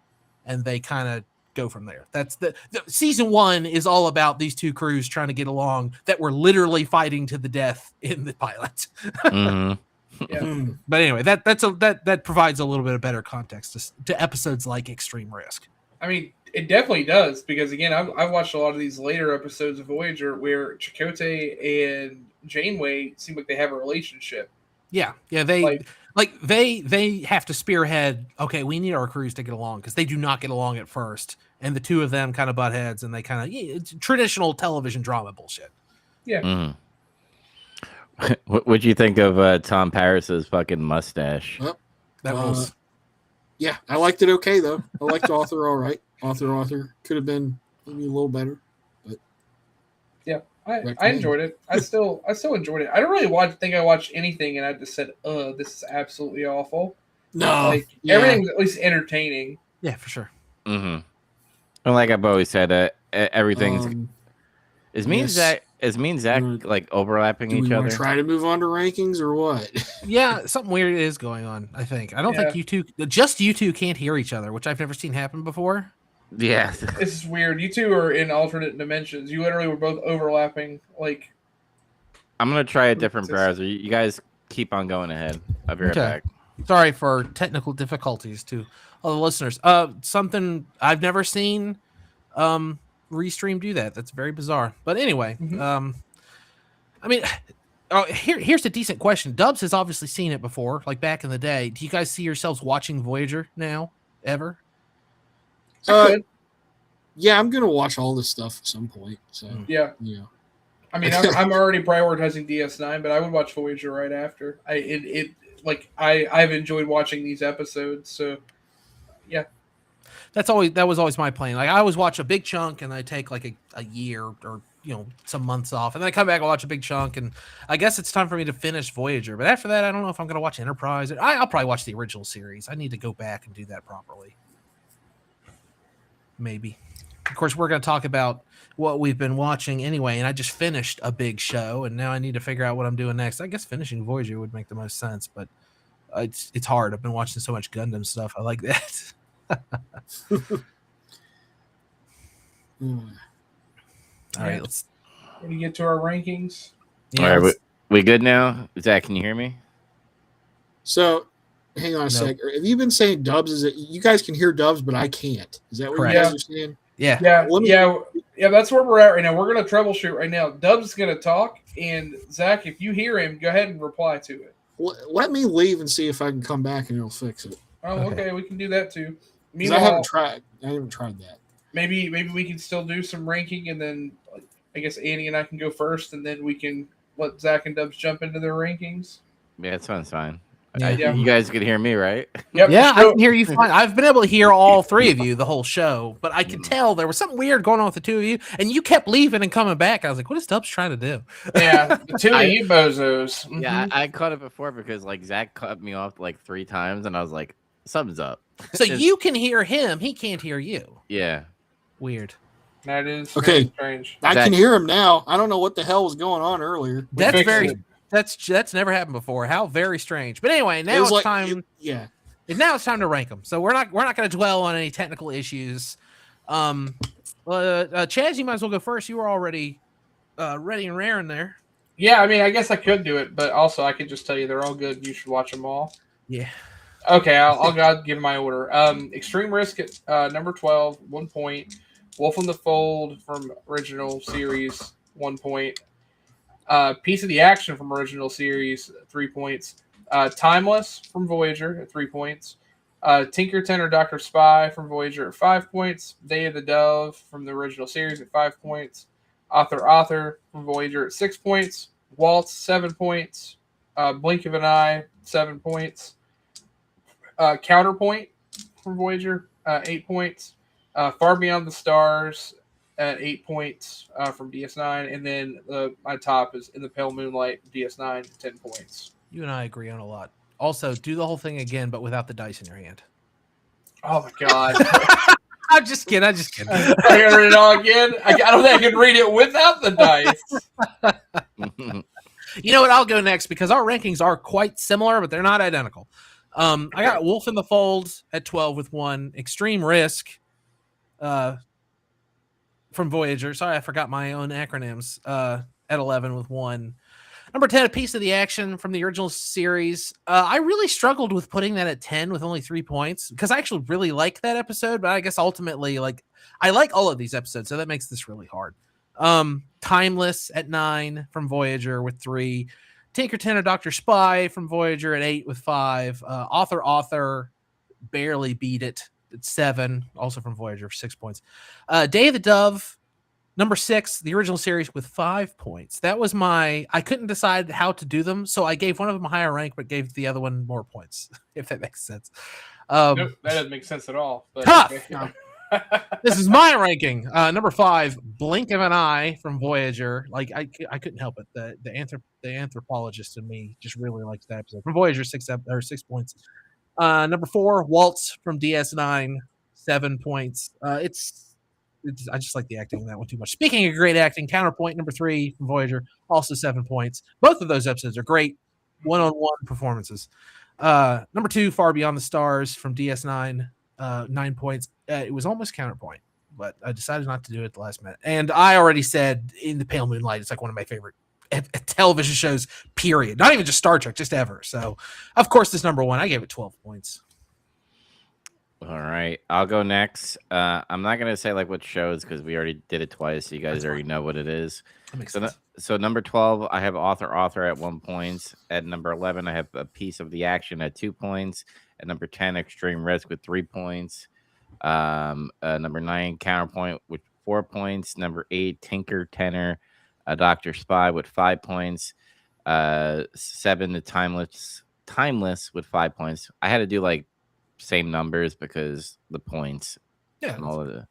and they kind of go from there. That's the season 1 is all about these 2 crews trying to get along that were literally fighting to the death in the pilot. Mm-hmm. Yeah. But anyway, that provides a little bit of better context to episodes like Extreme Risk. I mean, it definitely does because again, I've watched a lot of these later episodes of Voyager where Chakotay and Janeway seem like they have a relationship. Yeah, they have to spearhead. Okay, we need our crews to get along because they do not get along at first, and the 2 of them kind of butt heads, and they kind of it's traditional television drama bullshit. Yeah. Mm-hmm. What'd you think of Tom Paris's fucking mustache? That was yeah, I liked it okay though. I liked Author all right. Author could have been maybe a little better, but yeah, I enjoyed it. I still enjoyed it. I don't really think I watched anything and I just said, this is absolutely awful. No, everything's at least entertaining. Yeah, for sure. Mm-hmm. And like I've always said, everything's is me and Zach like overlapping each other. Try to move on to rankings or what? Yeah, something weird is going on. I think. I don't think you two can't hear each other, which I've never seen happen before. Yeah, this is weird. You 2 are in alternate dimensions. You literally were both overlapping. Like, I'm gonna try a different browser. You guys keep on going ahead. I'll be right back. Sorry for technical difficulties to all the listeners. Something I've never seen Restream do that. That's very bizarre. But anyway, I mean, here's a decent question. Dubs has obviously seen it before, like back in the day. Do you guys see yourselves watching Voyager now, ever? Yeah, I'm gonna watch all this stuff at some point. So yeah. I mean, I'm already prioritizing DS9, but I would watch Voyager right after. I've enjoyed watching these episodes, so yeah. That was always my plan. Like I always watch a big chunk and I take like a year or some months off, and then I come back and watch a big chunk, and I guess it's time for me to finish Voyager. But after that, I don't know if I'm gonna watch Enterprise. I'll probably watch the original series. I need to go back and do that properly. Maybe. Of course, we're gonna talk about what we've been watching anyway, and I just finished a big show, and now I need to figure out what I'm doing next. I guess finishing Voyager would make the most sense, but it's hard. I've been watching so much Gundam stuff. I like that. All right, let's. When you get to our rankings. Yeah, all right, we good now? Zach, can you hear me? So, hang on a sec. Have you been saying Dubs? Is it you guys can hear Dubs, but I can't? Is that what you guys are saying? Yeah. Yeah. That's where we're at right now. We're gonna troubleshoot right now. Dubs is gonna talk, and Zach, if you hear him, go ahead and reply to it. Let me leave and see if I can come back and it'll fix it. Oh, okay. We can do that too. Because I haven't tried that. Maybe we can still do some ranking, and then I guess Annie and I can go first, and then we can let Zach and Dubs jump into their rankings. Yeah, that sounds fine. Yeah. You guys can hear me, right? Yep, Yeah, I so- can hear you fine. I've been able to hear all three of you the whole show, but I could tell there was something weird going on with the two of you, and you kept leaving and coming back. I was like, what is Dubs trying to do? Yeah, the two of you bozos. Yeah, Mhm. I caught it before because like Zach cut me off like 3 times, and I was like, something's up. So you can hear him, he can't hear you. Yeah. Weird. That is Okay. strange. I can hear him now. I don't know what the hell was going on earlier. We That's fixed very it. that's never happened before. How very strange. But anyway, It now was it's like, time. yeah. Now it's time to rank them. So we're not going to dwell on any technical issues. Chaz, you might as well go first. You were already ready and raring there. Yeah, I mean, I guess I could do it, but also I could just tell you they're all good. You should watch them all. Yeah. Okay, I'll give my order. Extreme Risk at number 12, 1 point. Wolf in the Fold from original series, 1 point. Piece of the Action from original series, 3 points. Timeless from Voyager at 3 points. Tinker Tenor Dr. Spy from Voyager at 5 points. Day of the Dove from the original series at 5 points. Author from Voyager at 6 points. Waltz, 7 points. Blink of an Eye, 7 points. Counterpoint from Voyager, 8 points. Far Beyond the Stars at 8 points from DS9. And then my top is In the Pale Moonlight, DS9, 10 points. You and I agree on a lot. Also, do the whole thing again, but without the dice in your hand. Oh my god. I'm just kidding. I gotta read it all again. I don't think I can read it without the dice. You know what? I'll go next because our rankings are quite similar, but they're not identical. I got Wolf in the Fold at 12 with 1. Extreme Risk from Voyager. Sorry, I forgot my own acronyms. At 11 with 1. Number 10, A Piece of the Action from the original series. I really struggled with putting that at 10 with only 3 points because I actually really like that episode, but I guess ultimately, I like all of these episodes, so that makes this really hard. Timeless at 9 from Voyager with 3. Tinker Tenor Dr. Spy from Voyager at 8 with 5. Author barely beat it at 7, also from Voyager for 6 points. Day of the Dove, number 6, the original series with 5 points. That was I couldn't decide how to do them, so I gave one of them a higher rank, but gave the other one more points, if that makes sense. Nope, that doesn't make sense at all. But Tough! Okay. This is my ranking. Number 5, Blink of an Eye from Voyager. I couldn't help it. The anthropologist in me just really likes that episode. From Voyager, 6 points. Number 4, Waltz from DS9, 7 points. I just like the acting in that one too much. Speaking of great acting, Counterpoint, number 3 from Voyager, also 7 points. Both of those episodes are great one-on-one performances. Number 2, Far Beyond the Stars from DS9, 9 points. It was almost Counterpoint, but I decided not to do it at the last minute. And I already said In the Pale Moonlight, it's like one of my favorite television shows, period. Not even just Star Trek, just ever. So, of course, this number 1, I gave it 12 points. All right, I'll go next. I'm not gonna say what shows because we already did it twice. So you guys already know what it is. That makes sense. So number 12, I have author at 1 point. At number 11, I have A Piece of the Action at 2 points. At number 10, Extreme Risk with 3 points. Number 9, Counterpoint with 4 points. Number 8, Tinker Tenor, Dr. Spy with 5 points. 7, The Timeless with 5 points. I had to do same numbers because the points. Yeah. And all of the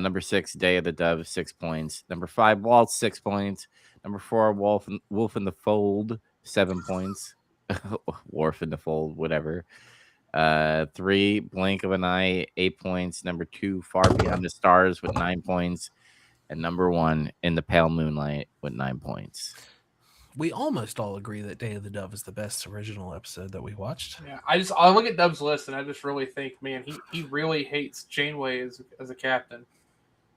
number 6, Day of the Dove, 6 points. Number 5, Waltz, 6 points. Number 4, Wolf in the Fold, 7 points. Wharf in the Fold, whatever. 3, Blink of an Eye, 8 points. Number 2, Far Beyond the Stars with 9 points. And number 1, In the Pale Moonlight with 9 points. We almost all agree that Day of the Dove is the best original episode that we watched. Yeah, I look at Dub's list and I just really think, man, he really hates Janeway as a captain.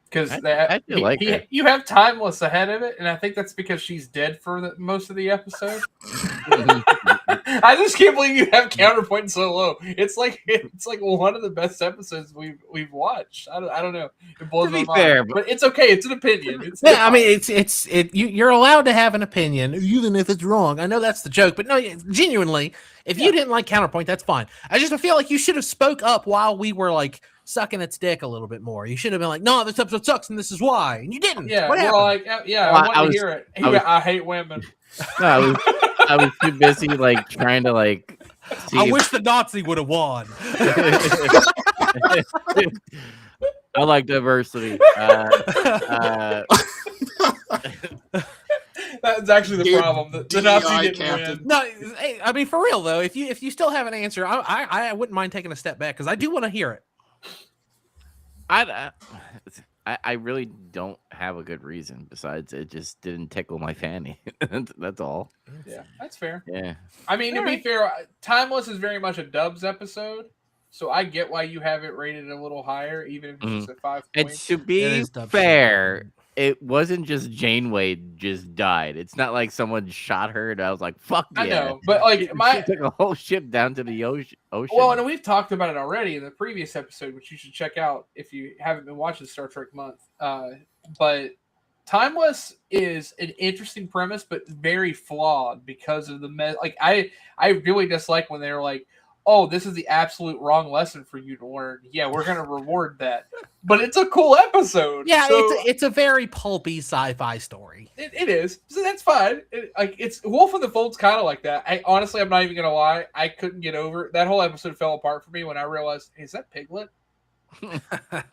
Because I do like her. You have Timeless ahead of it, and I think that's because she's dead for most of the episode. I just can't believe you have Counterpoint so low. It's like one of the best episodes we've watched. I don't know. It blows To my be mind. fair, But it's okay. It's an opinion. It's Yeah, I mean, you're allowed to have an opinion, even if it's wrong. I know that's the joke, but no, genuinely, if you didn't like Counterpoint, that's fine. I just feel like you should have spoke up while we were like sucking its dick a little bit more. You should have been like, "No, this episode sucks, and this is why," and you didn't. Yeah, What we're happened? like, Well, I want to hear it. I hate women. No, I was too busy like trying to like. See I wish the Nazi would have won. I like diversity. That's actually the Dude, problem. The DEI Nazi didn't captain. win. No, hey, I mean for real though. If you still have an answer, I wouldn't mind taking a step back because I do want to hear it. I really don't have a good reason besides it just didn't tickle my fanny. That's all. Yeah, that's fair. Yeah. I mean, to be fair, Timeless is very much a Dubs episode, so I get why you have it rated a little higher, even if it's just at 5 And points. to be is Dubs. fair, it wasn't just Janeway just died. It's not like someone shot her and I was like, "Fuck yeah!" I know, but like She took a whole ship down to the ocean. Well, and we've talked about it already in the previous episode, which you should check out if you haven't been watching Star Trek Month. But Timeless is an interesting premise, but very flawed because of the I really dislike when they're like, "Oh, this is the absolute wrong lesson for you to learn." Yeah, we're gonna reward that, but it's a cool episode. Yeah, so it's a very pulpy sci-fi story. it is. So that's fine. It's Wolf in the Fold's kind of like that. Honestly, I'm not even gonna lie. I couldn't get over it. That whole episode fell apart for me when I realized, is that Piglet?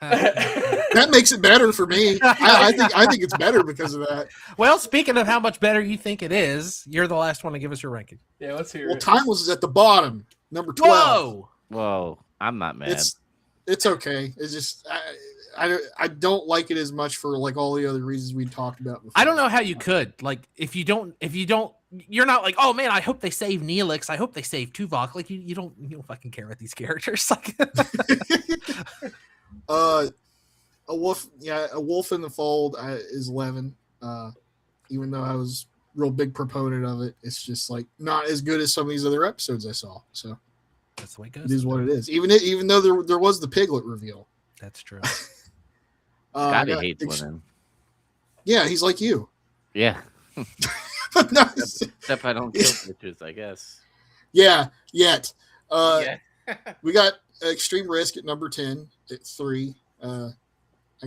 That makes it better for me. I think it's better because of that. Well, speaking of how much better you think it is, you're the last one to give us your ranking. Yeah, let's hear Well, it. Timeless is at the bottom, number 12. Whoa, I'm not mad. It's okay. It's just I don't like it as much for like all the other reasons we talked about before. I don't know how you could. Like if you don't you're not like, "Oh man, I hope they save Neelix. I hope they save Tuvok." Like you don't fucking care about these characters. Like a wolf in the fold is 11. Even though I was real big proponent of it, it's just like not as good as some of these other episodes I saw. So that's the way it goes. it is what it is. Even though there was the Piglet reveal. That's true. Scotty hates women. Yeah, he's like you. Yeah. No, Except I don't kill bitches, I guess. yeah, yet. Yeah. We got Extreme Risk at number 10 at 3. I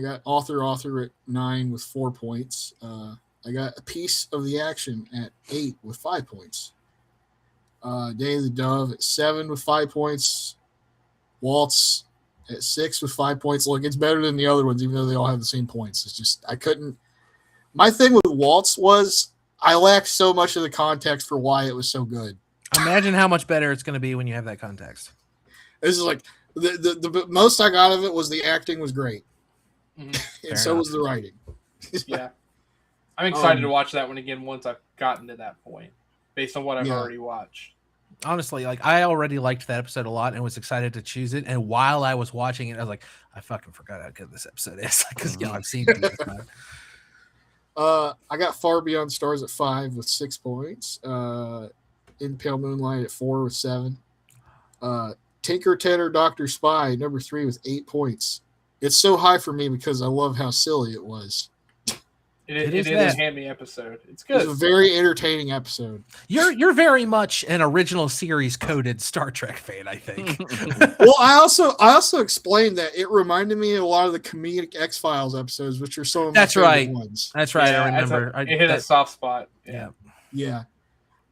got Author at 9 with 4 points. I got A Piece of the Action at 8 with 5 points. Day of the Dove at 7 with 5 points. Waltz at 6 with 5 points. Look, it's better than the other ones, even though they all have the same points. It's just I couldn't. My thing with Waltz was I lacked so much of the context for why it was so good. Imagine how much better it's going to be when you have that context. This is like the most I got of it was the acting was great, and so was the writing. Yeah, I'm excited to watch that one again once I've gotten to that point, based on what I've already watched. Honestly, like I already liked that episode a lot and was excited to choose it. And while I was watching it, I was like, I fucking forgot how good this episode is because I've seen it this time. I got Far Beyond Stars at 5 with 6 points. In Pale Moonlight at 4 with 7. Tinker Tailor Dr. Spy, number 3 with 8 points. It's so high for me because I love how silly it was. It is a hammy episode. It's good. It's a very entertaining episode. You're very much an original series coded Star Trek fan, I think. Well, I also explained that it reminded me of a lot of the comedic X-Files episodes, which are some of my favorite ones. That's right. Yeah, I remember. It hit a soft spot. Yeah. Yeah.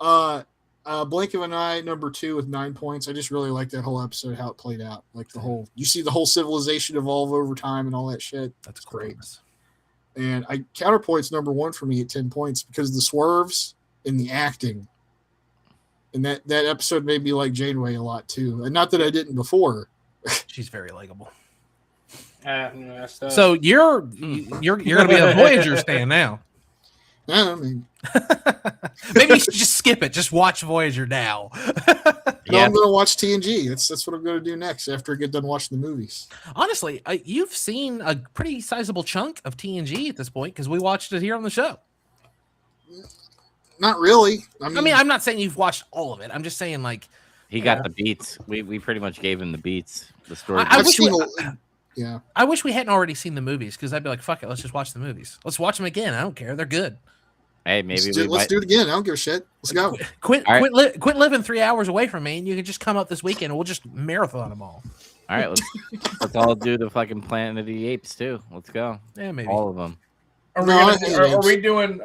Blink of an Eye, number 2 with 9 points. I just really like that whole episode, how it played out. Like you see the whole civilization evolve over time and all that shit. That's great. Cool. And Counterpoint's number 1 for me at 10 points because of the swerves and the acting. And that episode made me like Janeway a lot too. And not that I didn't before. She's very likable. So you're gonna be a Voyager stan now. I mean, maybe you should just skip it. Just watch Voyager now. No, I'm gonna watch TNG. That's what I'm gonna do next after I get done watching the movies. Honestly, you've seen a pretty sizable chunk of TNG at this point because we watched it here on the show. Not really. I mean, I'm not saying you've watched all of it. I'm just saying, like, He got the beats. We pretty much gave him the beats. The story. I I've wish seen. we- Yeah. I wish we hadn't already seen the movies because I'd be like, fuck it, let's just watch the movies. Let's watch them again. I don't care. They're good. Hey, maybe Let's do it again. I don't give a shit. Let's go. Quit right. quit living 3 hours away from me, and you can just come up this weekend and we'll just marathon them all. All right, let's all do the fucking Planet of the Apes too. Let's go. Yeah, maybe. All of them. Are we doing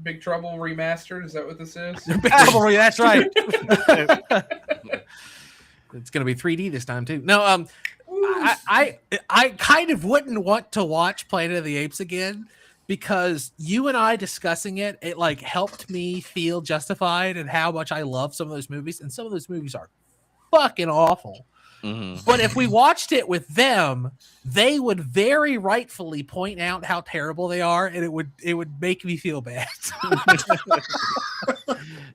Big Trouble remastered? Is that what this is? Big Trouble, that's right. It's gonna be 3D this time too. No, I kind of wouldn't want to watch Planet of the Apes again because you and I discussing it like helped me feel justified and how much I love some of those movies, and some of those movies are fucking awful. Mm-hmm. But if we watched it with them, they would very rightfully point out how terrible they are, and it would make me feel bad.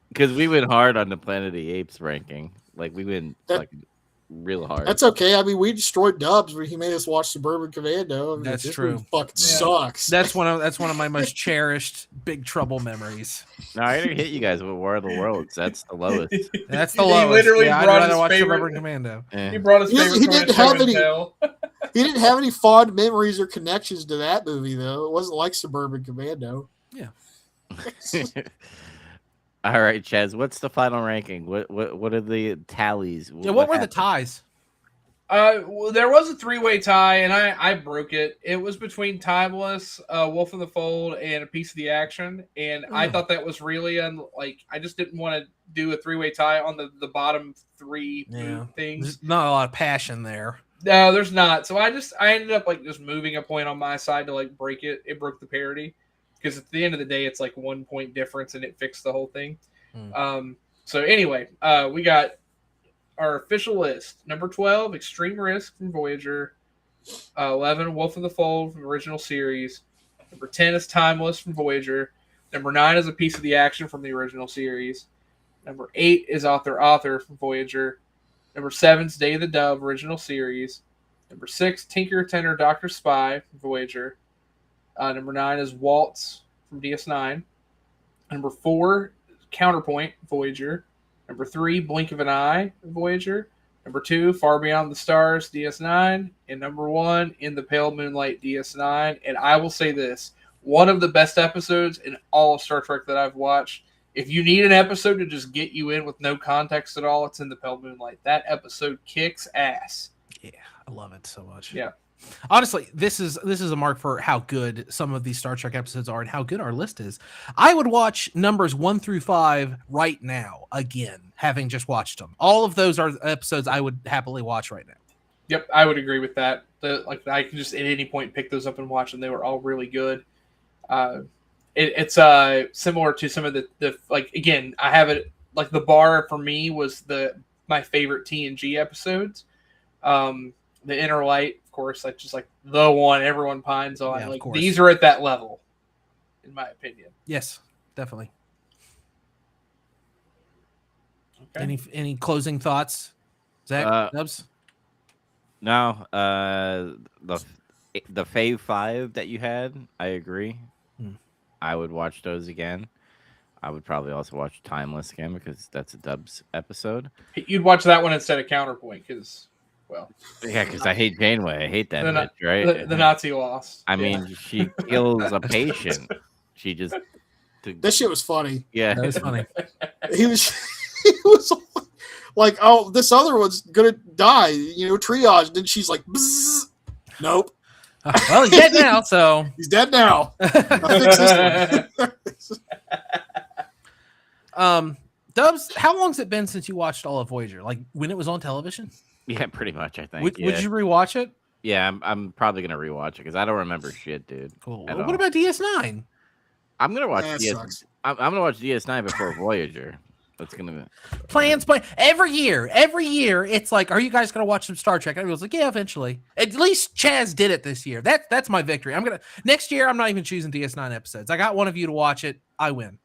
Because we went hard on the Planet of the Apes ranking. Like we went like real hard. That's okay. I mean, we destroyed Dubs when he made us watch Suburban Commando. I mean, That's this true. movie fucking sucks. That's one of my most cherished Big Trouble memories. No, I didn't hit you guys with War of the Worlds. That's the lowest. That's the He lowest. literally I'd brought rather his watch favorite- Suburban Commando. He brought his He favorite didn't toy have to show and any- tell. He didn't have any fond memories or connections to that movie, though. It wasn't like Suburban Commando. Yeah. All right, Chaz. What's the final ranking? What are the tallies? Yeah, what were the happened? ties? Well, there was a three-way tie, and I broke it. It was between Timeless, Wolf in the Fold, and A Piece of the Action. And I thought that was really I just didn't want to do a three-way tie on the bottom three things. There's not a lot of passion there. No, there's not. So I ended up just moving a point on my side to break it. It broke the parity because at the end of the day, it's 1 point difference, and it fixed the whole thing. So anyway, we got our official list. Number 12, Extreme Risk from Voyager. 11, Wolf of the Fold from the original series. Number 10 is Timeless from Voyager. Number 9 is A Piece of the Action from the original series. Number 8 is Author from Voyager. Number 7 is Day of the Dove, original series. Number 6, Tinker, Tenor, Dr. Spy from Voyager. Number 9 is Waltz from DS9. Number 4, Counterpoint, Voyager. Number 3, Blink of an Eye, Voyager. Number 2, Far Beyond the Stars, DS9. And number 1, In the Pale Moonlight, DS9. And I will say this, one of the best episodes in all of Star Trek that I've watched. If you need an episode to just get you in with no context at all, it's In the Pale Moonlight. That episode kicks ass. Yeah, I love it so much. Yeah. Honestly, this is a mark for how good some of these Star Trek episodes are and how good our list is. I would watch numbers 1 through 5 right now again, having just watched them. All of those are episodes I would happily watch right now. Yep, I would agree with that. I can just at any point pick those up and watch them. They were all really good. It's similar to some of the again, I have it the bar for me was my favorite TNG episodes. The Inner Light, of course, just the one everyone pines on. Yeah, of course. These are at that level, in my opinion. Yes, definitely. Okay. Any closing thoughts, Zach? Dubs? No, the Fave 5 that you had, I agree. I would watch those again. I would probably also watch Timeless again because that's a Dubs episode. You'd watch that one instead of Counterpoint because, Yeah, because I hate Janeway. I hate that bitch, right? The Nazi lost. I mean, she kills a patient. She just... That shit was funny. Yeah. That was funny. He was like, oh, this other one's gonna die, triage. And then she's like, bzzz. Nope, Well, he's dead now, so he's dead now. I'll fix this one. Dubs, how long's it been since you watched all of Voyager? Like when it was on television? Yeah, pretty much, I think. Would you rewatch it? Yeah, I'm probably going to rewatch it because I don't remember shit, dude. Cool. at What all. about DS9? I'm going to watch That DS... sucks. I'm going to watch DS9 before Voyager. That's going to... Plans, but every year, it's like, are you guys gonna watch some Star Trek? And everyone's like, yeah, eventually. At least Chaz did it this year. That's my victory. Next year. I'm not even choosing DS9 episodes. I got one of you to watch it. I win.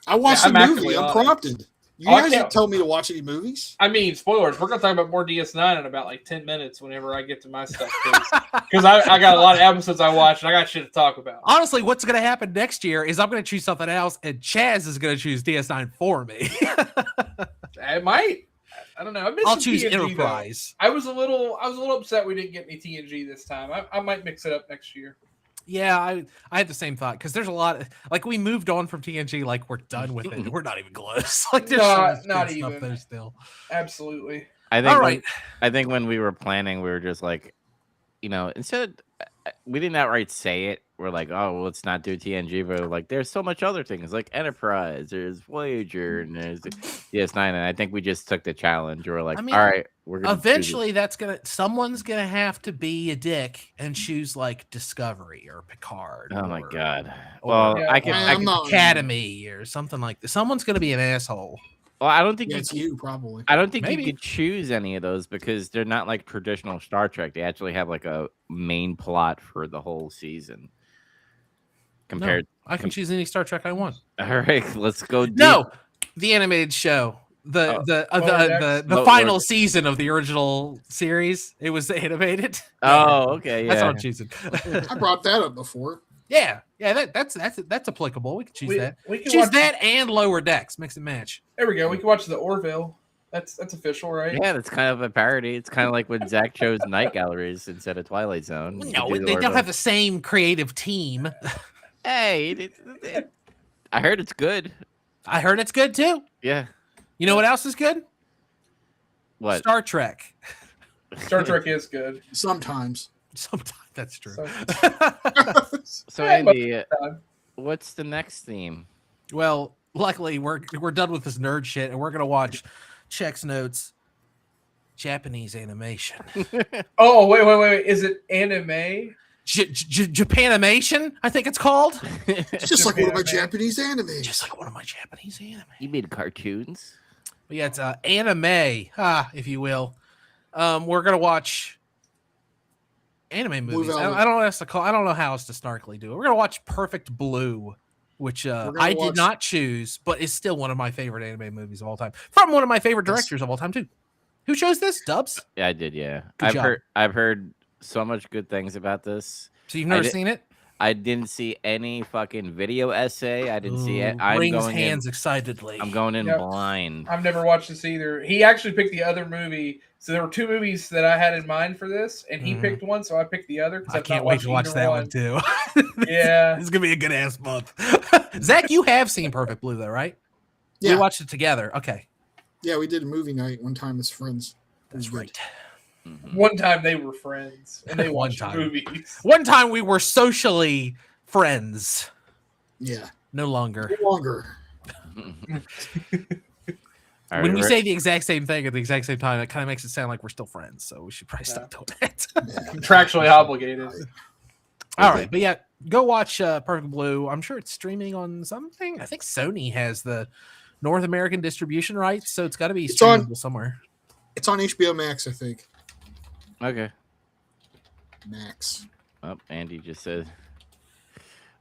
I watched I'm the movie. actively I'm on it. prompted. You guys didn't tell me to watch any movies. I mean, spoilers. We're gonna talk about more DS9 in about like 10 minutes whenever I get to my stuff, because I got a lot of episodes I watched and I got shit to talk about. Honestly, what's going to happen next year is I'm going to choose something else, and Chaz is going to choose DS9 for me. I might. I don't know. I'll choose TNG, Enterprise. Though. I was a little upset we didn't get any TNG this time. I might mix it up next year. Yeah, I had the same thought, because there's a lot of, like, we moved on from TNG, like we're done with it. We're not even close. Like there's not stuff even there still. Absolutely. I think. All right. I think when we were planning, we were just like, instead we didn't outright say it. We're like, oh, well, let's not do TNG, but like, there's so much other things like Enterprise, there's Voyager, and there's DS9, and I think we just took the challenge. We're like, all right, we're gonna eventually someone's gonna have to be a dick and choose like Discovery or Picard. Oh my god! Well, I can Academy or something like this. Someone's gonna be an asshole. Well, I don't think it's you probably. I don't think you could choose any of those because they're not like traditional Star Trek. They actually have like a main plot for the whole season. Compared, I can choose any Star Trek I want. All right, let's go. Deep. No, the animated show, the final season of the original series. It was animated. Oh, okay, yeah. That's what I'm choosing. I brought that up before. Yeah, that's applicable. We can choose that. We can choose that and Lower Decks. Mix and match. There we go. We can watch the Orville. That's official, right? Yeah, that's kind of a parody. It's kind of like when Zach chose Night Galleries instead of Twilight Zone. No, they don't have the same creative team. Hey, I heard it's good. I heard it's good too. Yeah. You know what else is good? What? Star Trek. Star Trek is good. Sometimes. That's true. So Andy, what's the next theme? Well, luckily we're done with this nerd shit, and we're gonna watch Check's Notes Japanese animation. Oh wait! Is it anime? Japanimation, I think it's called. Just like one of my Japanese anime. Just like one of my Japanese anime. You made cartoons? But yeah, it's anime, if you will. We're gonna watch anime movies. I don't know what to call. I don't know how else to snarkily do it. We're gonna watch Perfect Blue, which I did not choose, but is still one of my favorite anime movies of all time. From one of my favorite directors of all time too. Who chose this? Dubs? Yeah, I did. Yeah, Good job. I've heard so much good things about this. So you've never seen it? I didn't see any fucking video essay. I didn't see it. I'm going hands excitedly. I'm going in blind. I've never watched this either. He actually picked the other movie. So there were two movies that I had in mind for this, and he picked one, so I picked the other. I can't wait to watch that one too. Yeah, this is gonna be a good ass month. Zach, you have seen Perfect Blue though, right? Yeah, we watched it together. Okay. Yeah, we did a movie night one time as friends. That's right. One time they were friends and they watched movies. One time we were socially friends. Yeah. No longer. No longer. When we say the exact same thing at the exact same time, it kind of makes it sound like we're still friends. So we should probably stop doing that. Contractually obligated. All right. But yeah, go watch Perfect Blue. I'm sure it's streaming on something. I think Sony has the North American distribution rights. So it's got to be streamable somewhere. It's on HBO Max, I think. Okay. Max. Oh, Andy just said.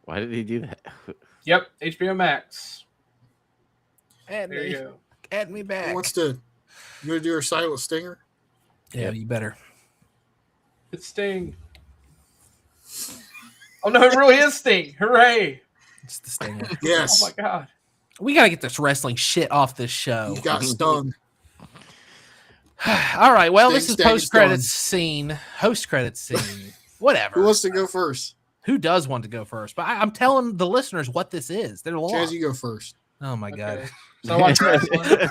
Why did he do that? Yep, HBO Max. There you go. Add me back. Who wants to? You want to do our silent stinger? Yeah, you better. It's Sting. Oh no, it really is Sting! Hooray! It's the Stinger. Yes. Oh my god. We gotta get this wrestling shit off this show. You got stung. All right. Well, this is post-credits scene. Post-credits scene. Whatever. Who wants to go first? Who does want to go first? But I'm telling the listeners what this is. They're lost. Chaz, you go first. Oh my god. So I watched wrestling.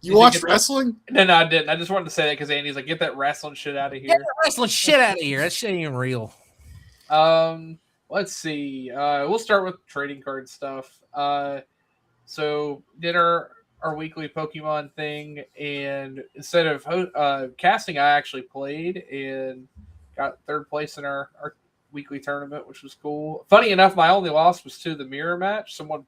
You watched wrestling? No, I didn't. I just wanted to say that because Andy's like, get that wrestling shit out of here. Get that wrestling shit out of here. That shit ain't even real. Let's see. We'll start with trading card stuff. So did our weekly Pokemon thing, and instead of casting, I actually played and got third place in our weekly tournament, which was cool. Funny enough, my only loss was to the mirror match. Someone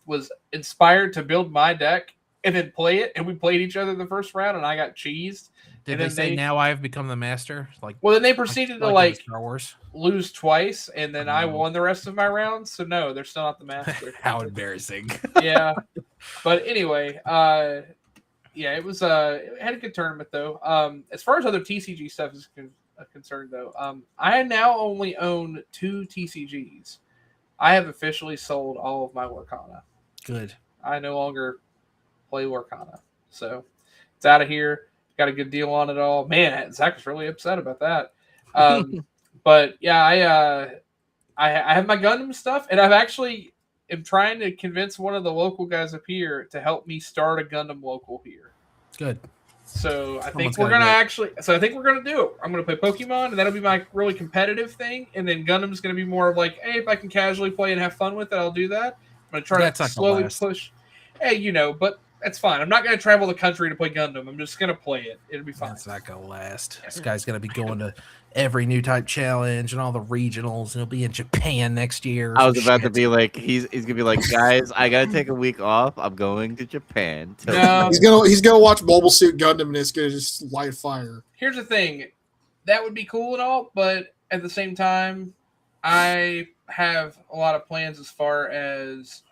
was inspired to build my deck and then play it, and we played each other the first round, and I got cheesed. Did they say now I've become the master? Well, then they proceeded to Star Wars lose twice, and then I won the rest of my rounds. So no, they're still not the master. How embarrassing! Yeah, But anyway, yeah, it was it had a good tournament though. As far as other TCG stuff is concerned though, I now only own 2 TCGs. I have officially sold all of my Lorcana. Good. I no longer play Lorcana, so it's out of here. Got a good deal on it all. Man, Zach was really upset about that. But yeah, I have my Gundam stuff, and I've actually am trying to convince one of the local guys up here to help me start a Gundam local here. Good. So I think Someone's we're gotta gonna do it. I think we're gonna do it. I'm gonna play Pokemon, and that'll be my really competitive thing. And then Gundam's gonna be more of like, hey, if I can casually play and have fun with it, I'll do that. I'm gonna try That's to not gonna slowly last. push. Hey, but that's fine. I'm not gonna travel the country to play Gundam. I'm just gonna play it. It'll be fine. That's not gonna last. This guy's gonna be going to every new type challenge and all the regionals, and he'll be in Japan next year. or I some was about to shit. be like, he's gonna be like, guys, I gotta take a week off. I'm going to Japan. No. He's gonna watch Mobile Suit Gundam and it's gonna just light fire. Here's the thing, that would be cool and all, but at the same time, I have a lot of plans as far as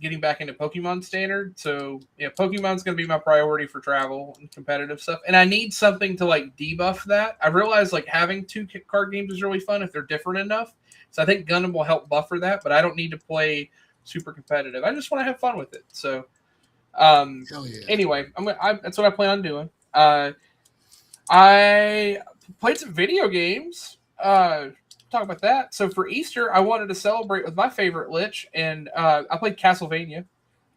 getting back into Pokemon Standard. So yeah, Pokemon's going to be my priority for travel and competitive stuff, and I need something to like debuff that. I realize like having 2 card games is really fun if they're different enough. So I think Gundam will help buffer that, but I don't need to play super competitive. I just want to have fun with it. So Hell yeah. anyway, that's what I plan on doing. I played some video games. Talk about that. So for Easter, I wanted to celebrate with my favorite lich, and I played Castlevania.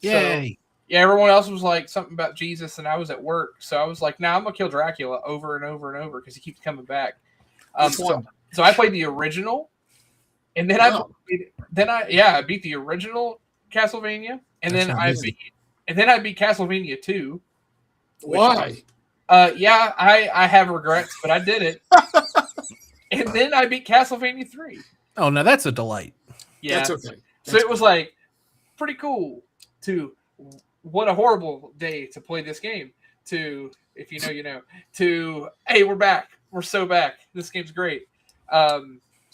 Yay! So, yeah, everyone else was like something about Jesus, and I was at work, so I was like, "Nah, I'm gonna kill Dracula over and over and over because he keeps coming back." So I played the original, and then I beat the original Castlevania, and then I beat Castlevania 2. Why? Yeah, I have regrets, but I did it. And then I beat Castlevania 3. Oh, no, that's a delight. Yeah. That's okay. So it was like pretty cool to what a horrible day to play this game. To, if you know, you know, to, hey, we're back. We're so back. This game's great. So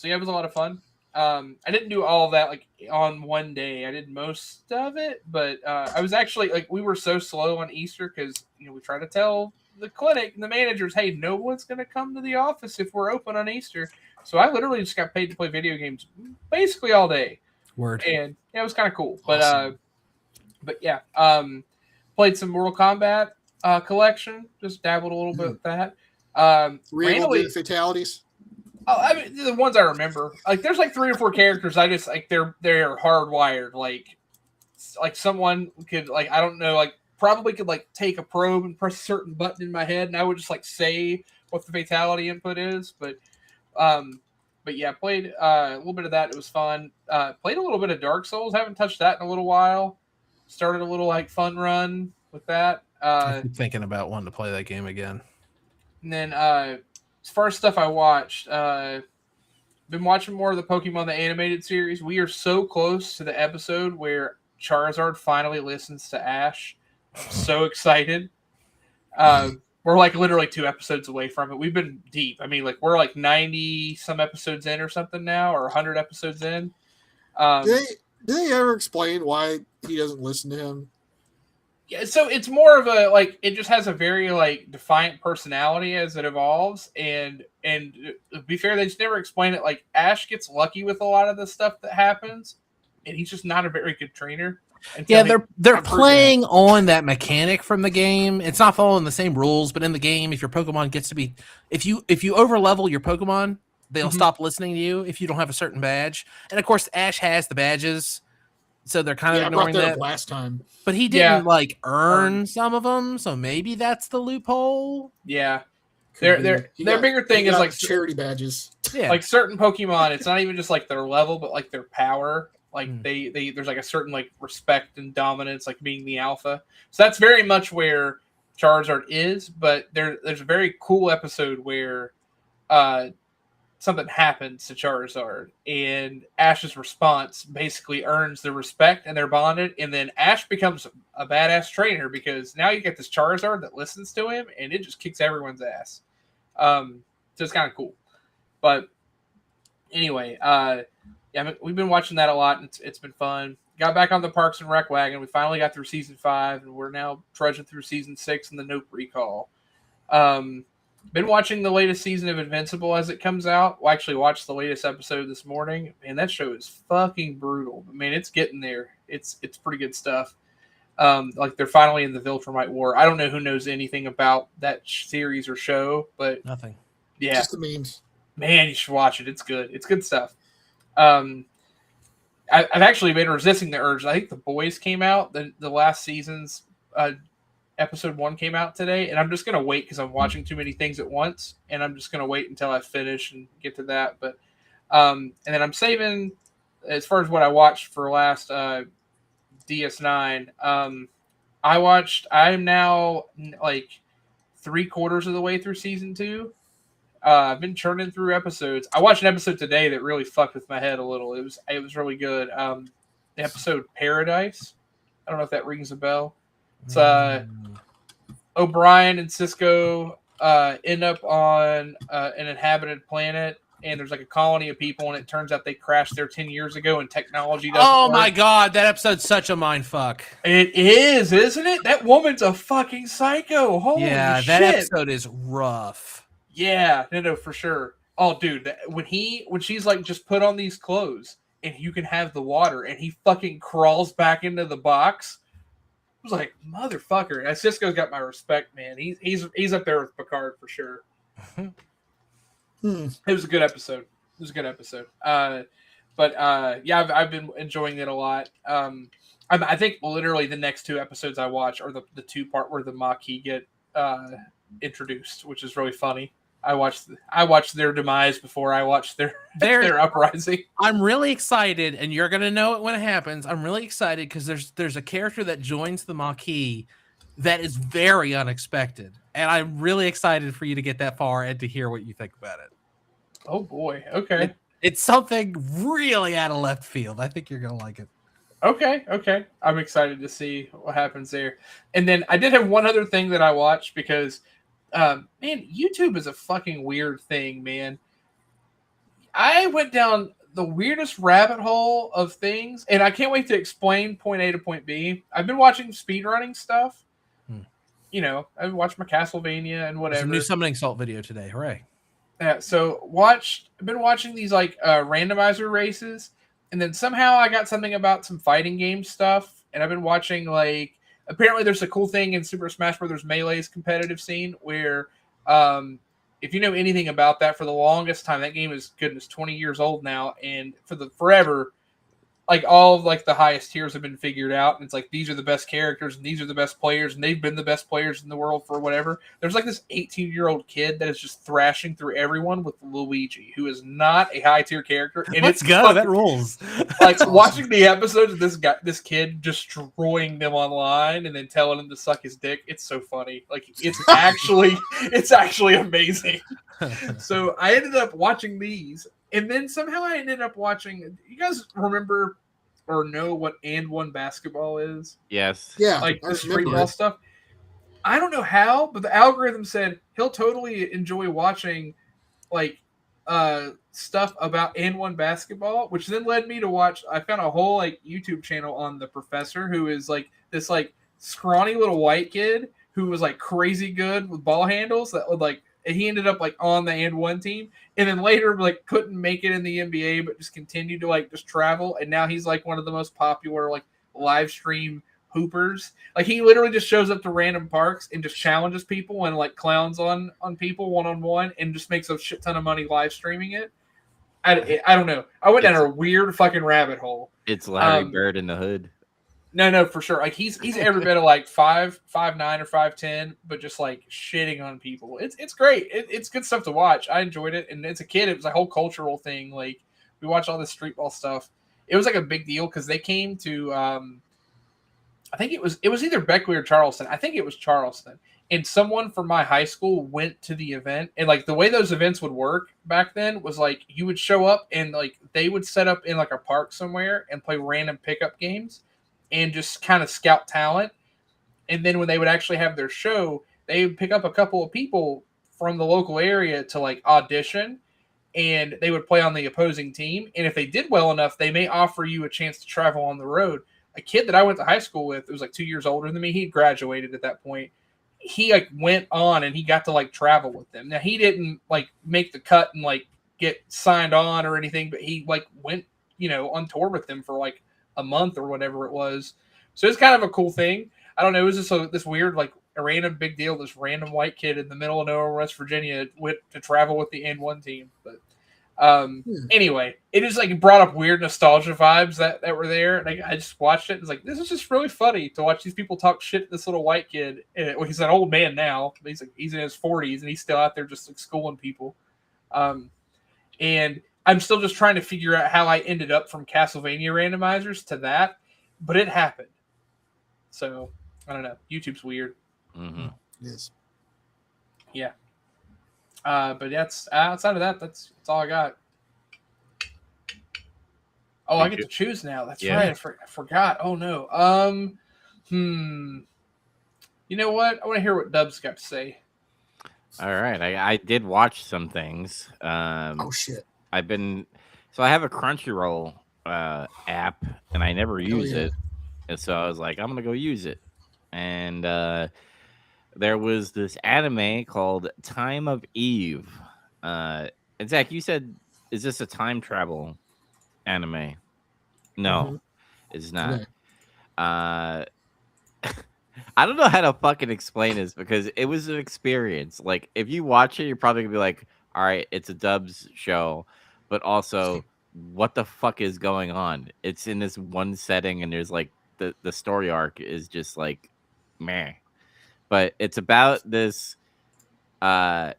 yeah, it was a lot of fun. I didn't do all of that like on one day. I did most of it, but I was actually like, we were so slow on Easter because we try to tell the clinic and the managers, hey, no one's going to come to the office if we're open on Easter. So I literally just got paid to play video games basically all day. Word. And yeah, it was kind of cool. Awesome. But yeah, played some Mortal Kombat collection, just dabbled a little bit with that. Randomly fatalities. I mean, the ones I remember, like there's like 3 or 4 characters I just like they're hardwired. Like someone could like, I don't know, like probably could like take a probe and press a certain button in my head, and I would just like say what the fatality input is. But yeah, played a little bit of that. It was fun. Played a little bit of Dark Souls. Haven't touched that in a little while. Started a little like fun run with that. I keep thinking about wanting to play that game again. And then as far as stuff I watched, been watching more of the Pokemon the animated series. We are so close to the episode where Charizard finally listens to Ash. I'm so excited. We're like literally 2 episodes away from it. We've been deep. I mean, like we're like 90 some episodes in or something now, or 100 episodes in. Do they ever explain why he doesn't listen to him? Yeah, so it's more of a like it just has a very like defiant personality as it evolves, and to be fair, they just never explain it. Like Ash gets lucky with a lot of the stuff that happens, and he's just not a very good trainer. Yeah, they're playing on that mechanic from the game. It's not following the same rules, but in the game, if your Pokemon gets to be, if you over level your Pokemon, they'll stop listening to you if you don't have a certain badge. And of course, Ash has the badges, so they're kind of ignoring that. Last time, but he didn't like earn some of them, so maybe that's the loophole. Yeah, their bigger thing is like charity badges. Yeah, like certain Pokemon, it's not even just like their level, but like their power. Like they there's like a certain like respect and dominance, like being the alpha. So that's very much where Charizard is. But there's a very cool episode where something happens to Charizard, and Ash's response basically earns the respect, and they're bonded. And then Ash becomes a badass trainer because now you get this Charizard that listens to him, and it just kicks everyone's ass. So it's kind of cool. But anyway, yeah, we've been watching that a lot, and it's been fun. got back on the Parks and Rec wagon. We finally got through season 5, and we're now trudging through season 6 and the Nope recall. Been watching the latest season of Invincible as it comes out. I actually watched the latest episode this morning, and that show is fucking brutal. I mean, it's getting there. It's pretty good stuff. Like they're finally in the Viltrumite War. I don't know who knows anything about that series or show, but Nothing. Yeah, Just the memes. Man, you should watch it. It's good. It's good stuff. I've actually been resisting the urge. I think The Boys came out. The last season's episode 1 came out today, and I'm just gonna wait because I'm watching too many things at once, and I'm just gonna wait until I finish and get to that. But and then I'm saving as far as what I watched for last DS9. I'm now like 3/4 of the way through season 2. I've been churning through episodes. I watched an episode today that really fucked with my head a little. It was really good. The episode Paradise. I don't know if that rings a bell. It's O'Brien and Cisco end up on an inhabited planet, and there's like a colony of people, and it turns out they crashed there 10 years ago, and technology doesn't work. My god, that episode's such a mind fuck. It is, isn't it? That woman's a fucking psycho. Holy shit. That episode is rough. Yeah, no, for sure. Oh, dude, when she's like, just put on these clothes and you can have the water, and he fucking crawls back into the box. I was like, motherfucker. Cisco's got my respect, man. He's up there with Picard for sure. It was a good episode. Yeah, I've been enjoying it a lot. I think literally the next 2 episodes I watch are the 2-part where the Maquis get introduced, which is really funny. I watched their demise before I watched their uprising. I'm really excited, and you're gonna know it when it happens. I'm really excited because there's a character that joins the Maquis that is very unexpected, and I'm really excited for you to get that far and to hear what you think about it. Oh boy, okay. It's something really out of left field. I think you're gonna like it. Okay. I'm excited to see what happens there. And then I did have one other thing that I watched because, man, YouTube is a fucking weird thing, man. I went down the weirdest rabbit hole of things, and I can't wait to explain point A to point B. I've been watching speedrunning stuff. You know, I've watched my Castlevania and whatever. There's a new Summoning Salt video today. Hooray. Yeah, so I've been watching these like randomizer races, and then somehow I got something about some fighting game stuff, and I've been watching like, apparently there's a cool thing in Super Smash Bros. Melee's competitive scene where if you know anything about that, for the longest time, that game is 20 years old now, and for the forever, like all of like the highest tiers have been figured out, and it's like these are the best characters and these are the best players, and they've been the best players in the world for whatever. There's like this 18-year-old kid that is just thrashing through everyone with Luigi, who is not a high tier character. And Let's go, that rules. Like watching the episodes of this kid destroying them online and then telling him to suck his dick. It's so funny. Like it's actually amazing. So I ended up watching these. And then somehow I ended up watching. You guys remember or know what And One Basketball is? Yes. Yeah. Like the street ball stuff. I don't know how, but the algorithm said he'll totally enjoy watching like stuff about And One Basketball, which then led me to watch. I found a whole like YouTube channel on the professor, who is like this like scrawny little white kid who was like crazy good with ball handles that would like. He ended up like on the And One team, and then later like couldn't make it in the NBA, but just continued to like just travel. And now he's like one of the most popular like live stream hoopers. Like he literally just shows up to random parks and just challenges people and like clowns on people 1-on-1 and just makes a shit ton of money live streaming it. I don't know. I went down a weird fucking rabbit hole. It's Larry Bird in the hood. No, for sure. Like he's every bit of like 5'9" or 5'10", but just like shitting on people. It's great. It's good stuff to watch. I enjoyed it, and as a kid, it was a whole cultural thing. Like we watched all this street ball stuff. It was like a big deal because they came to. I think it was either Beckley or Charleston. I think it was Charleston, and someone from my high school went to the event. And like the way those events would work back then was like you would show up and like they would set up in like a park somewhere and play random pickup games. And just kind of scout talent. And then when they would actually have their show, they would pick up a couple of people from the local area to like audition. and they would play on the opposing team. And if they did well enough, they may offer you a chance to travel on the road. A kid that I went to high school with, it was like 2 years older than me. He graduated at that point. He like went on and he got to like travel with them. Now he didn't like make the cut and like get signed on or anything, but he like went, on tour with them for like a month or whatever it was. So it's kind of a cool thing. I don't know. It was just this weird, like a random big deal. This random white kid in the middle of nowhere, West Virginia, went to travel with the N1 team. But anyway, it just like brought up weird nostalgia vibes that were there. And I just watched it. And it's like, this is just really funny to watch these people talk shit to this little white kid. And, well, he's an old man now. He's in his 40s and he's still out there just like schooling people. And I'm still just trying to figure out how I ended up from Castlevania randomizers to that, but it happened. So I don't know. YouTube's weird. Mm-hmm. Yes. Yeah. But that's outside of that. That's all I got. Oh, I get to choose now. That's right. I forgot. Oh no. You know what? I want to hear what Dub's got to say. All right. I did watch some things. Oh shit. I have a Crunchyroll app and I never use it. And so I was like, I'm going to go use it. And there was this anime called Time of Eve. And Zach, you said, is this a time travel anime? No, it's not. Okay. I don't know how to fucking explain this because it was an experience. Like, if you watch it, you're probably going to be like, all right, it's a Dubs show. But also, what the fuck is going on? It's in this one setting and there's like, the story arc is just like meh. But it's about this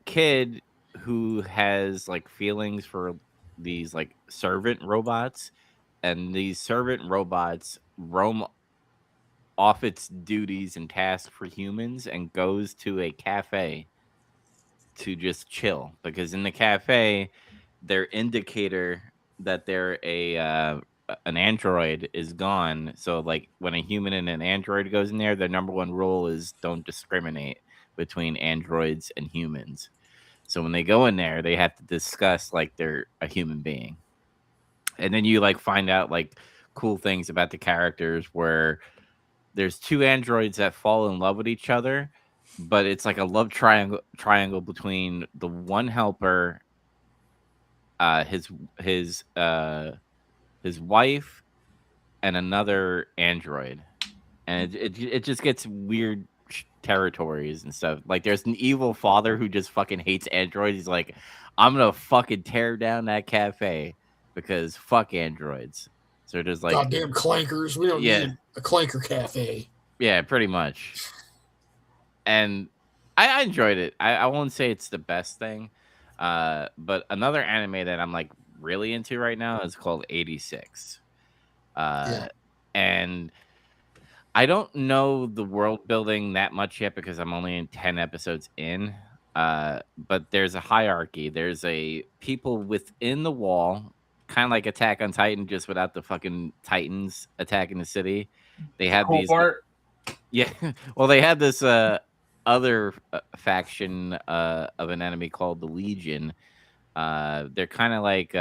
kid who has like feelings for these like servant robots, and these servant robots roam off its duties and tasks for humans and goes to a cafe to just chill, because in the cafe their indicator that they're an android is gone. So like when a human and an android goes in there, their number one rule is don't discriminate between androids and humans. So when they go in there, they have to discuss like they're a human being. And then you like find out like cool things about the characters, where there's two androids that fall in love with each other, but it's like a love triangle between the one helper, his wife, and another android. And it just gets weird territories and stuff. Like there's an evil father who just fucking hates androids. He's like, I'm gonna fucking tear down that cafe because fuck androids. So there's like goddamn clankers. We don't need a clanker cafe. Yeah, pretty much. And I enjoyed it. I won't say it's the best thing. But another anime that I'm like really into right now is called 86. And I don't know the world building that much yet because I'm only in 10 episodes in. But there's a hierarchy. There's a people within the wall, kind of like Attack on Titan, just without the fucking Titans attacking the city. They have Cool these. part. Yeah. Well, they have this other faction of an enemy called the Legion. They're kind of like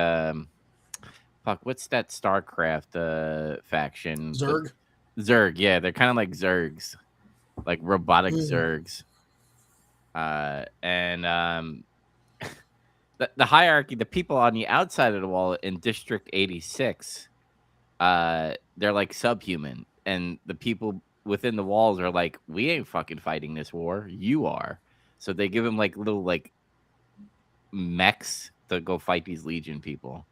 fuck. What's that StarCraft faction? Zerg. Zerg. Yeah, they're kind of like Zergs, like robotic Zergs. And the hierarchy, the people on the outside of the wall in District 86, they're like subhuman, and the people within the walls are like, we ain't fucking fighting this war, you are. So they give them like little like mechs to go fight these Legion people,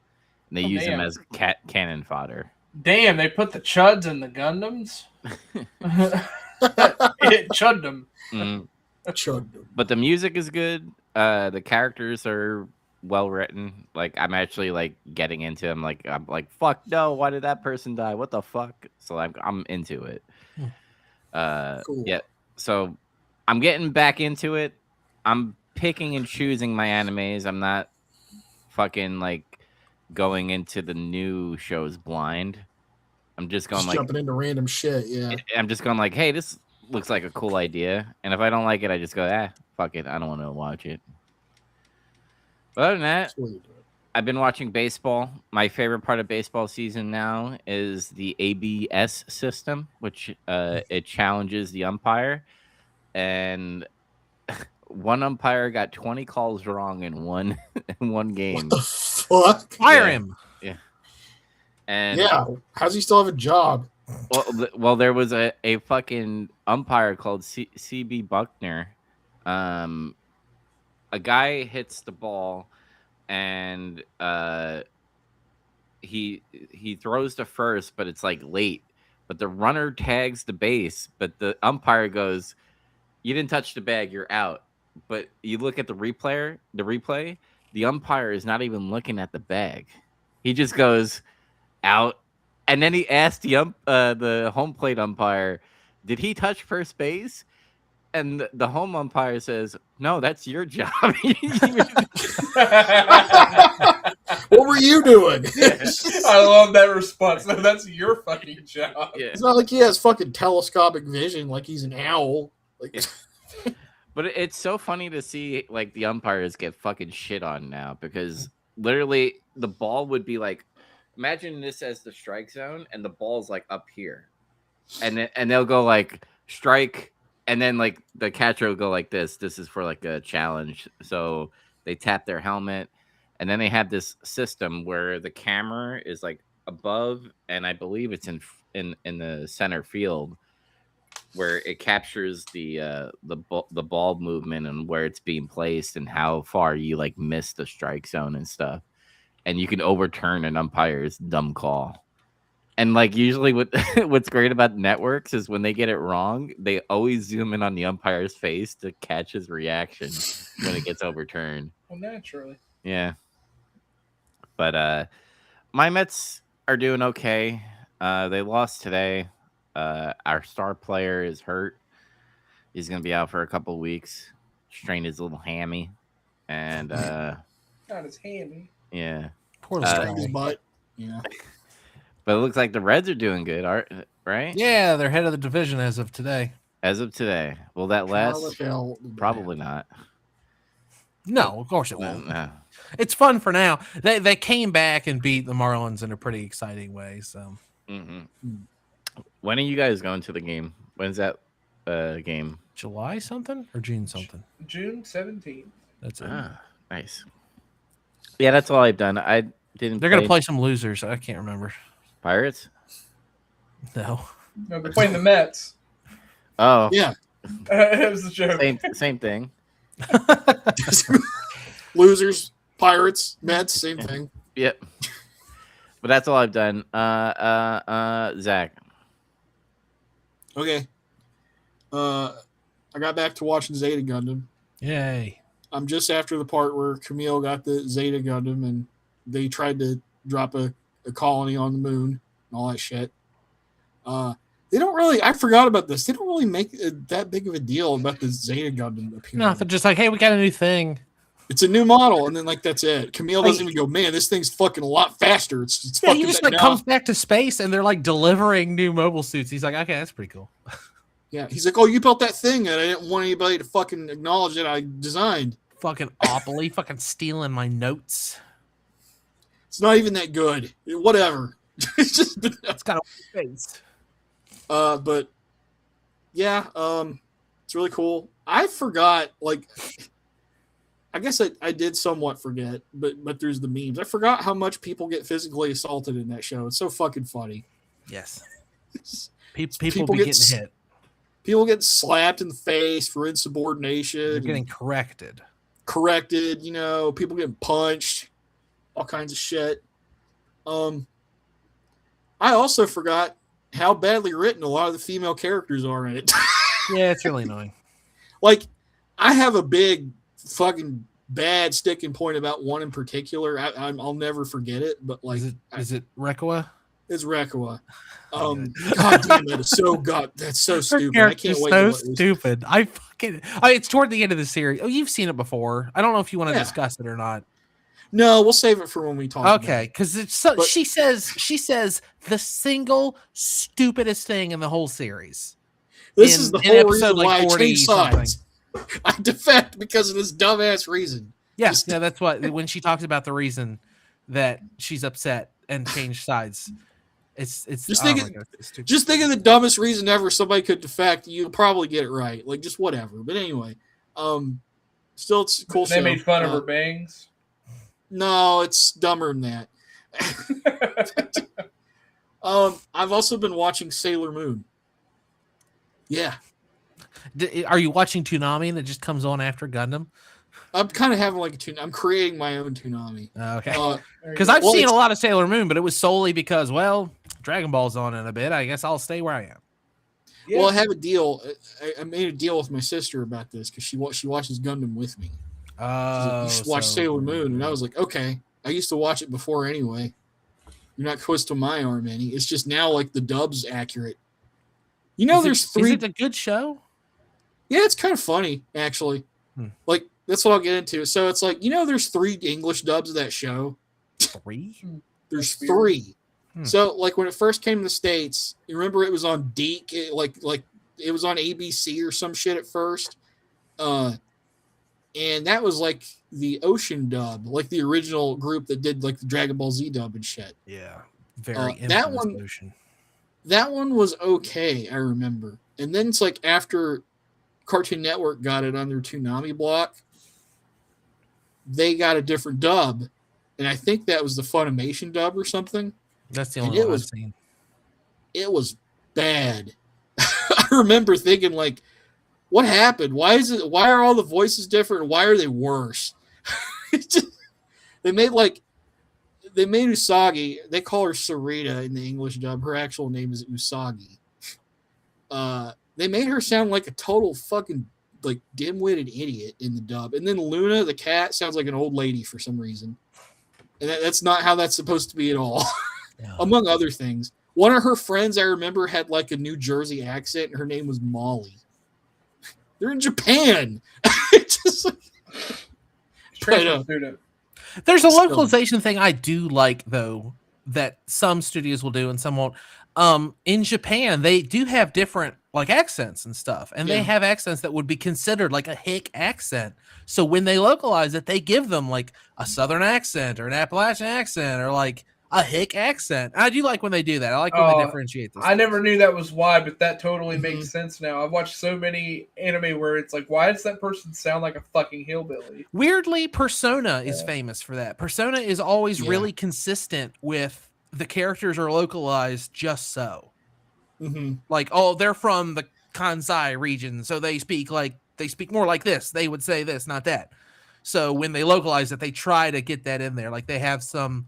and they use them as cannon fodder. Damn, they put the chuds in the Gundams. It chudded them. But the music is good. The characters are well written. Like I'm actually like getting into them. Like I'm like, fuck no, why did that person die? What the fuck? So I'm into it. Cool. Yeah. So I'm getting back into it. I'm picking and choosing my animes. I'm not fucking like going into the new shows blind. I'm just going like jumping into random shit. Yeah. I'm just going like, hey, this looks like a cool idea. And if I don't like it, I just go, fuck it. I don't want to watch it. But other than that, I've been watching baseball. My favorite part of baseball season now is the ABS system, which it challenges the umpire. And one umpire got 20 calls wrong in one in one game. What the fuck? Fire Yeah. him. Yeah. And Yeah. How's he still have a job? well, there was a fucking umpire called CB Buckner. A guy hits the ball and he throws to first, but it's like late. But the runner tags the base, but the umpire goes, "You didn't touch the bag, you're out." But you look at the replay, the umpire is not even looking at the bag. He just goes out, and then he asked the home plate umpire, "Did he touch first base?" And the home umpire says, "No, that's your job." What were you doing? I love that response. No, that's your fucking job. Yeah. It's not like he has fucking telescopic vision, like he's an owl. Like, Yeah. But it's so funny to see like the umpires get fucking shit on now because literally the ball would be like, imagine this as the strike zone and the ball's like up here, and they'll go like strike, and then like the catcher will go like this. This is for like a challenge, so they tap their helmet, and then they have this system where the camera is like above, and I believe it's in the center field, where it captures the ball movement and where it's being placed and how far you like miss the strike zone and stuff, and you can overturn an umpire's dumb call. And like usually, what's great about networks is when they get it wrong, they always zoom in on the umpire's face to catch his reaction when it gets overturned. Well, naturally. Yeah, but my Mets are doing okay. They lost today. Our star player is hurt. He's gonna be out for a couple of weeks. Strained his little hammy, and Not as hammy. yeah. Poor little strain his guy. butt. Yeah. But it looks like the Reds are doing good, right? Yeah, they're head of the division as of today. As of today. Will that How last? the hell? Probably not. No, of course it No, won't. no. It's fun for now. They came back and beat the Marlins in a pretty exciting way. So When are you guys going to the game? When's that game? July something or June something. June 17th. That's it. Ah, nice. Yeah, that's all I've done. I didn't. They're gonna play some losers. I can't remember. Pirates. No. No, they're playing the Mets. Oh, Yeah. It was a joke. same thing. Losers, Pirates, Mets, same thing. Yep. But that's all I've done. Zach. Okay. I got back to watching Zeta Gundam. Yay. I'm just after the part where Camille got the Zeta Gundam and they tried to drop a colony on the moon and all that shit. They don't really, I forgot about this. They don't really make that big of a deal about the Zeta Gundam appearing. No, they're just like, hey, we got a new thing. It's a new model, and then like that's it. Camille doesn't even go, man, this thing's fucking a lot faster. It's Yeah, fucking he just like comes back to space and they're like delivering new mobile suits. He's like, okay, that's pretty cool. Yeah, he's like, oh, you built that thing that I didn't want anybody to fucking acknowledge that I designed. Fucking Opoly, fucking stealing my notes. It's not even that good. Whatever. It's just It's got a face. but yeah, it's really cool. I forgot, like, I guess I did somewhat forget, but there's the memes. I forgot how much people get physically assaulted in that show. It's so fucking funny. Yes. People People be get getting hit. People get slapped in the face for insubordination. They're and getting corrected. corrected, people getting punched, all kinds of shit. I also forgot how badly written a lot of the female characters are in it. Yeah, it's really annoying. Like, I have a big fucking bad sticking point about one in particular. I'll never forget it, but like, Is it Rekoa? it's Rekua. God damn, that's so stupid. I can't wait. So stupid. It's toward the end of the series. Oh, you've seen it before. I don't know if you want to discuss it or not. No, we'll save it for when we talk. Okay, because it's so. She says the single stupidest thing in the whole series. This is the in whole episode, reason why I 40 changed sides. I defect because of this dumbass reason. Yeah, that's what when she talks about the reason that she's upset and changed sides. It's Just oh think my it- God, it's stupid. Just think of the dumbest reason ever somebody could defect. You'll probably get it right. Like, just whatever. But anyway, still, it's a cool They show. made fun of her bangs. No, it's dumber than that. I've also been watching Sailor Moon. Yeah, Are you watching Toonami and it just comes on after Gundam? I'm kind of having like a tune. I'm creating my own Toonami. Okay. There you Because go. I've well, seen a it's- lot of Sailor Moon, but it was solely because, well, Dragon Ball's on in a bit. I guess I'll stay where I am. Yeah. Well, I have a deal. I made a deal with my sister about this because she watches Gundam with me. She's like, you should watch Sailor Moon, and I was like, okay. I used to watch it before anyway. You're not twisting my arm any. It's just now like the dub's accurate. You know, there's three. Is it a good show? Yeah, it's kind of funny actually. Like that's what I'll get into. So it's like, you know, there's 3 English dubs of that show. 3? There's That's weird. 3. So like when it first came to the States, you remember it was on Deke, like it was on ABC or some shit at first. And that was like the Ocean dub, like the original group that did like the Dragon Ball Z dub and shit. Yeah. Very that infamous one- Ocean. That one was okay, I remember. And then it's like after Cartoon Network got it on their Toonami block, they got a different dub. And I think that was the Funimation dub or something. That's the And only it one was- I've seen. It was bad. I remember thinking like, what happened? Why are all the voices different? Why are they worse? It's just- they made Usagi. They call her Sarita in the English dub. Her actual name is Usagi. They made her sound like a total fucking like dim-witted idiot in the dub. And then Luna, the cat, sounds like an old lady for some reason. And that's not how that's supposed to be at all. Yeah. Among other things. One of her friends I remember had like a New Jersey accent, and her name was Molly. They're in Japan. It's just like, Transfer But, student. There's a Still. localization thing I do like though that some studios will do and some won't. In Japan, they do have different like accents and stuff, and they Yeah. have accents that would be considered like a hick accent. So when they localize it, they give them like a Southern accent or an Appalachian accent or like a hick accent. I do like when they do that. I like when they differentiate this. I never knew that was why, but that totally Mhm. makes sense now. I've watched so many anime where it's like, why does that person sound like a fucking hillbilly? Weirdly, Persona is Yeah. famous for that. Persona is always Yeah. really consistent with the characters are localized just so. mhm. Like, oh, they're from the Kansai region, so they speak more like this. They would say this, not that. So when they localize it, they try to get that in there. Like they have some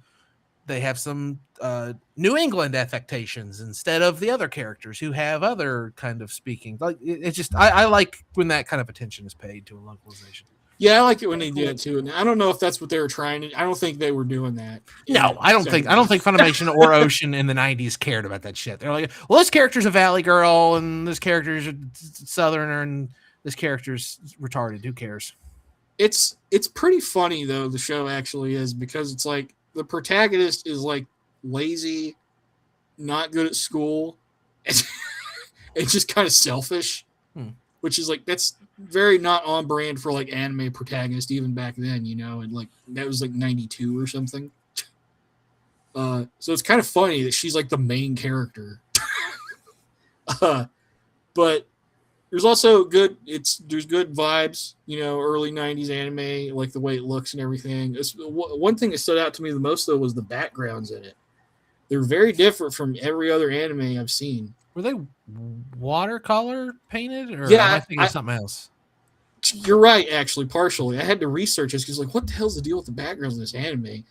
New England affectations instead of the other characters who have other kind of speaking. Like it's just I like when that kind of attention is paid to a localization. Yeah, I like it when they do that too. And I don't know if that's what they were trying to. I don't think they were doing that. No, I don't think Funimation or Ocean in the 90s cared about that shit. They're like, well, this character's a Valley girl and this character's a Southerner and this character's retarded. Who cares? It's pretty funny though. The show actually is, because it's like the protagonist is like lazy, not good at school, and just kind of selfish. Which is like, that's very not on brand for like anime protagonist even back then, you know, and like that was like 92 or something. So it's kind of funny that she's like the main character. But there's also there's good vibes, you know, early 90s anime, like the way it looks and everything. One thing that stood out to me the most though was the backgrounds in it. They're very different from every other anime I've seen. Were they watercolor painted or Yeah, am I thinking of something else? You're right, actually, partially. I had to research this because, like, what the hell's the deal with the backgrounds in this anime?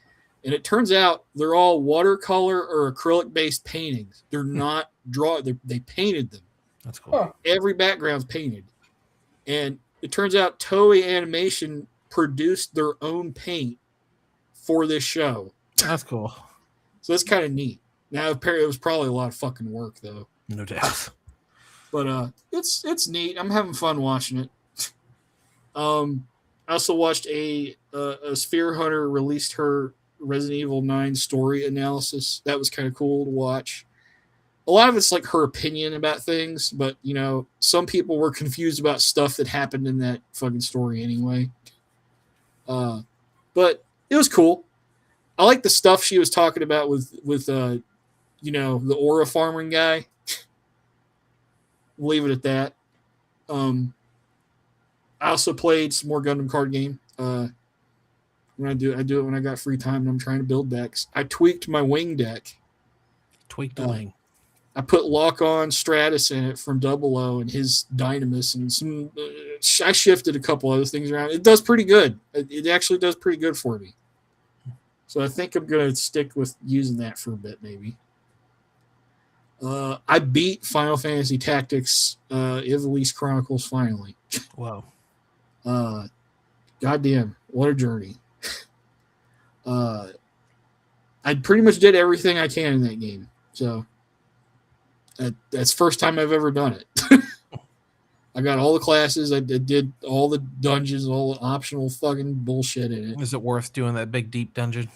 And it turns out they're all watercolor or acrylic-based paintings. They're not they painted them. That's cool. Huh. Every background's painted. And it turns out Toei Animation produced their own paint for this show. That's cool. So that's kind of neat. Now, apparently, it was probably a lot of fucking work, though. No doubt. But it's neat. I'm having fun watching it. I also watched a Sphere Hunter released her Resident Evil 9 story analysis. That was kind of cool to watch. A lot of it's like her opinion about things, but you know, some people were confused about stuff that happened in that fucking story anyway. But it was cool. I like the stuff she was talking about with you know, the aura farming guy. We'll leave it at that. I also played some more Gundam card game. When I do it when I got free time and I'm trying to build decks. I tweaked my wing deck. Tweak the wing. I put Lock On Stratus in it from Double O and his Dynamis and some. I shifted a couple other things around. It does pretty good. It actually does pretty good for me. So I think I'm gonna stick with using that for a bit, maybe. I beat Final Fantasy Tactics Ivalice Chronicles finally. Whoa. Goddamn, what a journey. I pretty much did everything I can in that game. So that's the first time I've ever done it. I got all the classes. I did all the dungeons, all the optional fucking bullshit in it. Is it worth doing that big deep dungeon?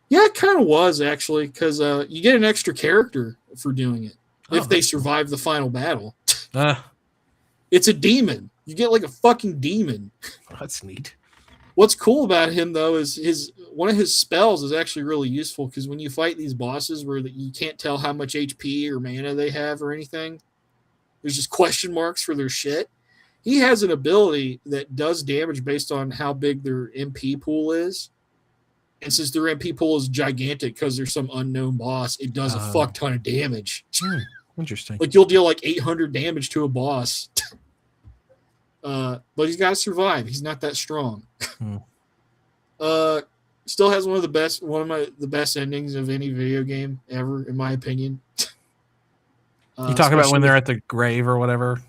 Yeah, it kind of was actually, because you get an extra character for doing it if they that's survive the final battle. cool. It's a demon. You get like a fucking demon. That's neat. What's cool about him though is one of his spells is actually really useful, because when you fight these bosses where you can't tell how much HP or mana they have or anything, there's just question marks for their shit. He has an ability that does damage based on how big their MP pool is. And since their MP pool is gigantic because there's some unknown boss, it does a fuck ton of damage. Interesting. Like you'll deal like 800 damage to a boss. But he's got to survive. He's not that strong. Still has one of the best endings of any video game ever, in my opinion. You talk about when they're at the grave or whatever.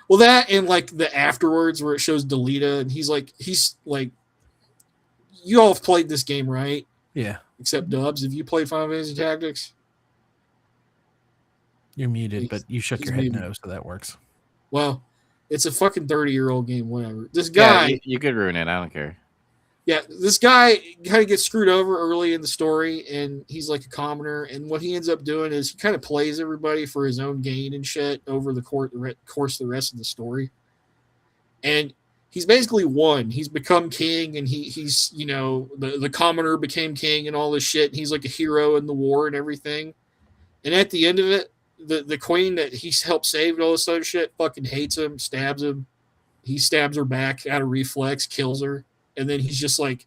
Well, that and like the afterwards where it shows Delita and he's like, you all have played this game, right? Yeah. Except Dubs. Have you played Final Fantasy Tactics? You're muted, but you shook he's your head muted. no, so that works. Well, it's a fucking 30-year-old game, whatever. This guy, Yeah, you could ruin it. I don't care. yeah, this guy kind of gets screwed over early in the story, and he's like a commoner. And what he ends up doing is he kind of plays everybody for his own gain and shit over the course of the rest of the story. And he's basically won. He's become king, and he's you know the commoner became king and all this shit. And he's like a hero in the war and everything. And at the end of it, the queen that he's helped save and all this other shit fucking hates him, stabs him. He stabs her back out of reflex, kills her. And then he's just like,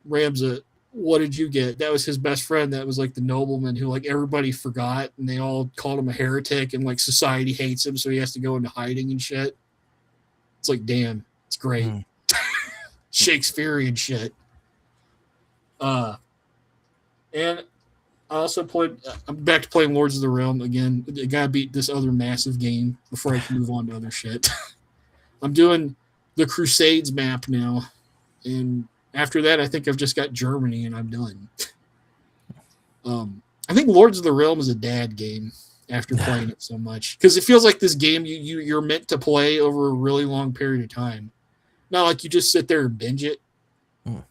Ramza, what did you get? That was his best friend. That was like the nobleman who like everybody forgot, and they all called him a heretic, and like society hates him, so he has to go into hiding and shit. It's like, damn, it's great. Shakespearean shit. And I also played. I'm back to playing Lords of the Realm again. I gotta beat this other massive game before I can move on to other shit. I'm doing the Crusades map now, and after that, I think I've just got Germany, and I'm done. I think Lords of the Realm is a dad game after playing it so much, because it feels like this game you're meant to play over a really long period of time, not like you just sit there and binge it.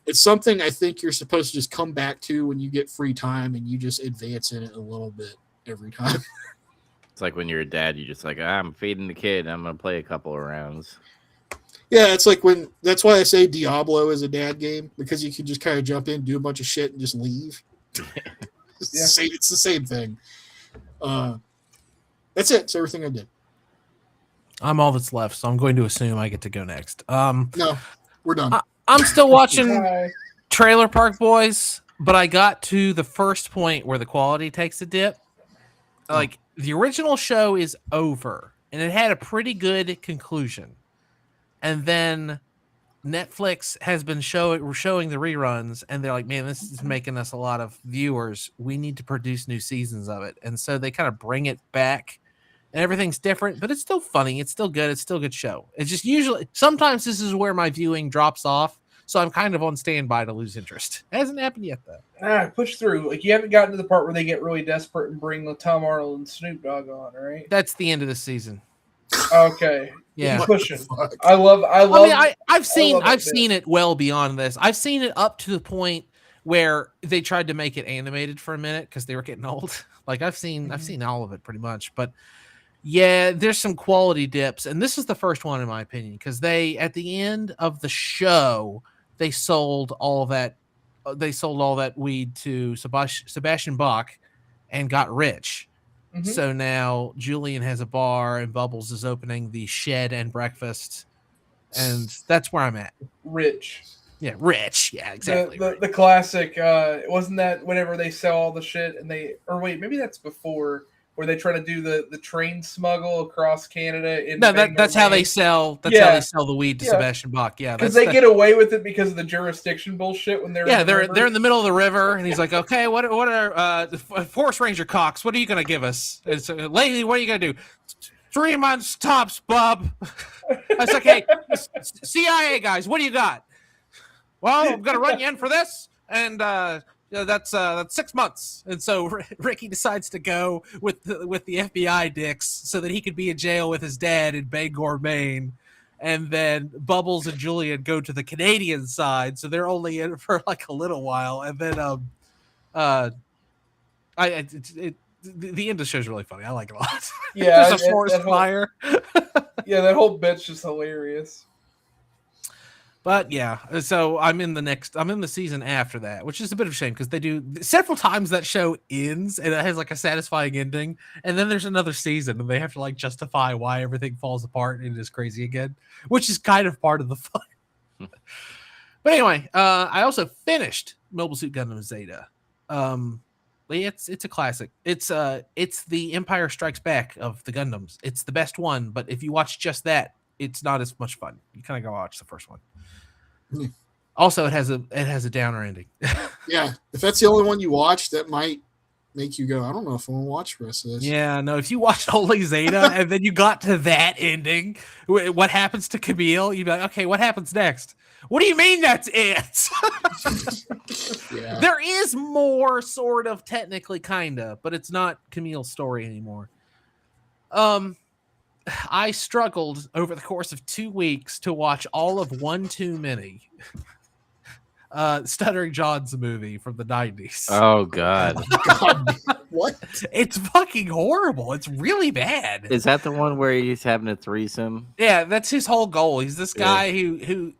It's something I think you're supposed to just come back to when you get free time, and you just advance in it a little bit every time. It's like when you're a dad, you just like, I'm feeding the kid. I'm gonna play a couple of rounds. Yeah, it's like that's why I say Diablo is a dad game, because you can just kind of jump in, do a bunch of shit, and just leave. It's the same thing. That's it. It's everything I did. I'm all that's left, so I'm going to assume I get to go next. No, we're done. I'm still watching Hi. Trailer Park Boys, but I got to the first point where the quality takes a dip. Like, the original show is over, and it had a pretty good conclusion. And then Netflix has been showing the reruns, and they're like, man, this is making us a lot of viewers. We need to produce new seasons of it. And so they kind of bring it back, and everything's different, but it's still funny. It's still good. It's still a good show. It's just usually, sometimes this is where my viewing drops off. So I'm kind of on standby to lose interest. It hasn't happened yet, though. Push through. Like, you haven't gotten to the part where they get really desperate and bring Tom Arnold and Snoop Dogg on, right? That's the end of the season. Okay. Yeah. Keep pushing. Fuck. I love. I mean, I've that seen it well beyond this. I've seen it up to the point where they tried to make it animated for a minute because they were getting old. Like I've seen all of it pretty much, but yeah, there's some quality dips, and this is the first one in my opinion, because they at the end of the show they sold all that all that weed to Sebastian Bach and got rich. Mhm. So now Julian has a bar and Bubbles is opening the Shed and Breakfast, and that's where I'm at. Rich. Yeah, rich. Yeah, exactly. The classic. Wasn't that whenever they sell all the shit and maybe that's before, where they try to do the train smuggle across Canada. That's how they sell. That's how they sell the weed to Sebastian Bach. Yeah, because they get away with it because of the jurisdiction bullshit when they're they're in the middle of the river, and he's like, okay, what are Forest Ranger Cox? What are you gonna give us? It's lady, what are you gonna do? 3 months tops, bub. I was like, hey, CIA guys, what do you got? Well, I'm gonna run you in for this, and that's 6 months. And so Ricky decides to go with the FBI dicks so that he could be in jail with his dad in Bangor, Maine. And then Bubbles and Julian go to the Canadian side, so they're only in for like a little while. And then the end of the show is really funny. I like it a lot. Yeah, there's a forest fire. Yeah, that whole bit's just hilarious. But yeah, so I'm in the season after that, which is a bit of a shame because they do several times that show ends and it has like a satisfying ending, and then there's another season and they have to like justify why everything falls apart and is crazy again, which is kind of part of the fun. But anyway, I also finished Mobile Suit Gundam Zeta. It's a classic. It's the Empire Strikes Back of the Gundams. It's the best one, but if you watch just that, it's not as much fun. You kind of go watch the first one. Also, it has a downer ending. Yeah, if that's the only one you watch, that might make you go, I don't know if I want to watch the rest of this. Yeah, no, if you watched only Zeta and then you got to that ending, what happens to Camille, you'd be like, okay, what happens next? What do you mean that's it? Yeah. There is more, sort of, technically, kind of, but it's not Camille's story anymore. I struggled over the course of 2 weeks to watch all of One Too Many. Stuttering John's movie from the 90s. Oh God. God, what? It's fucking horrible. It's really bad. Is that the one where he's having a threesome? Yeah, that's his whole goal. He's this guy who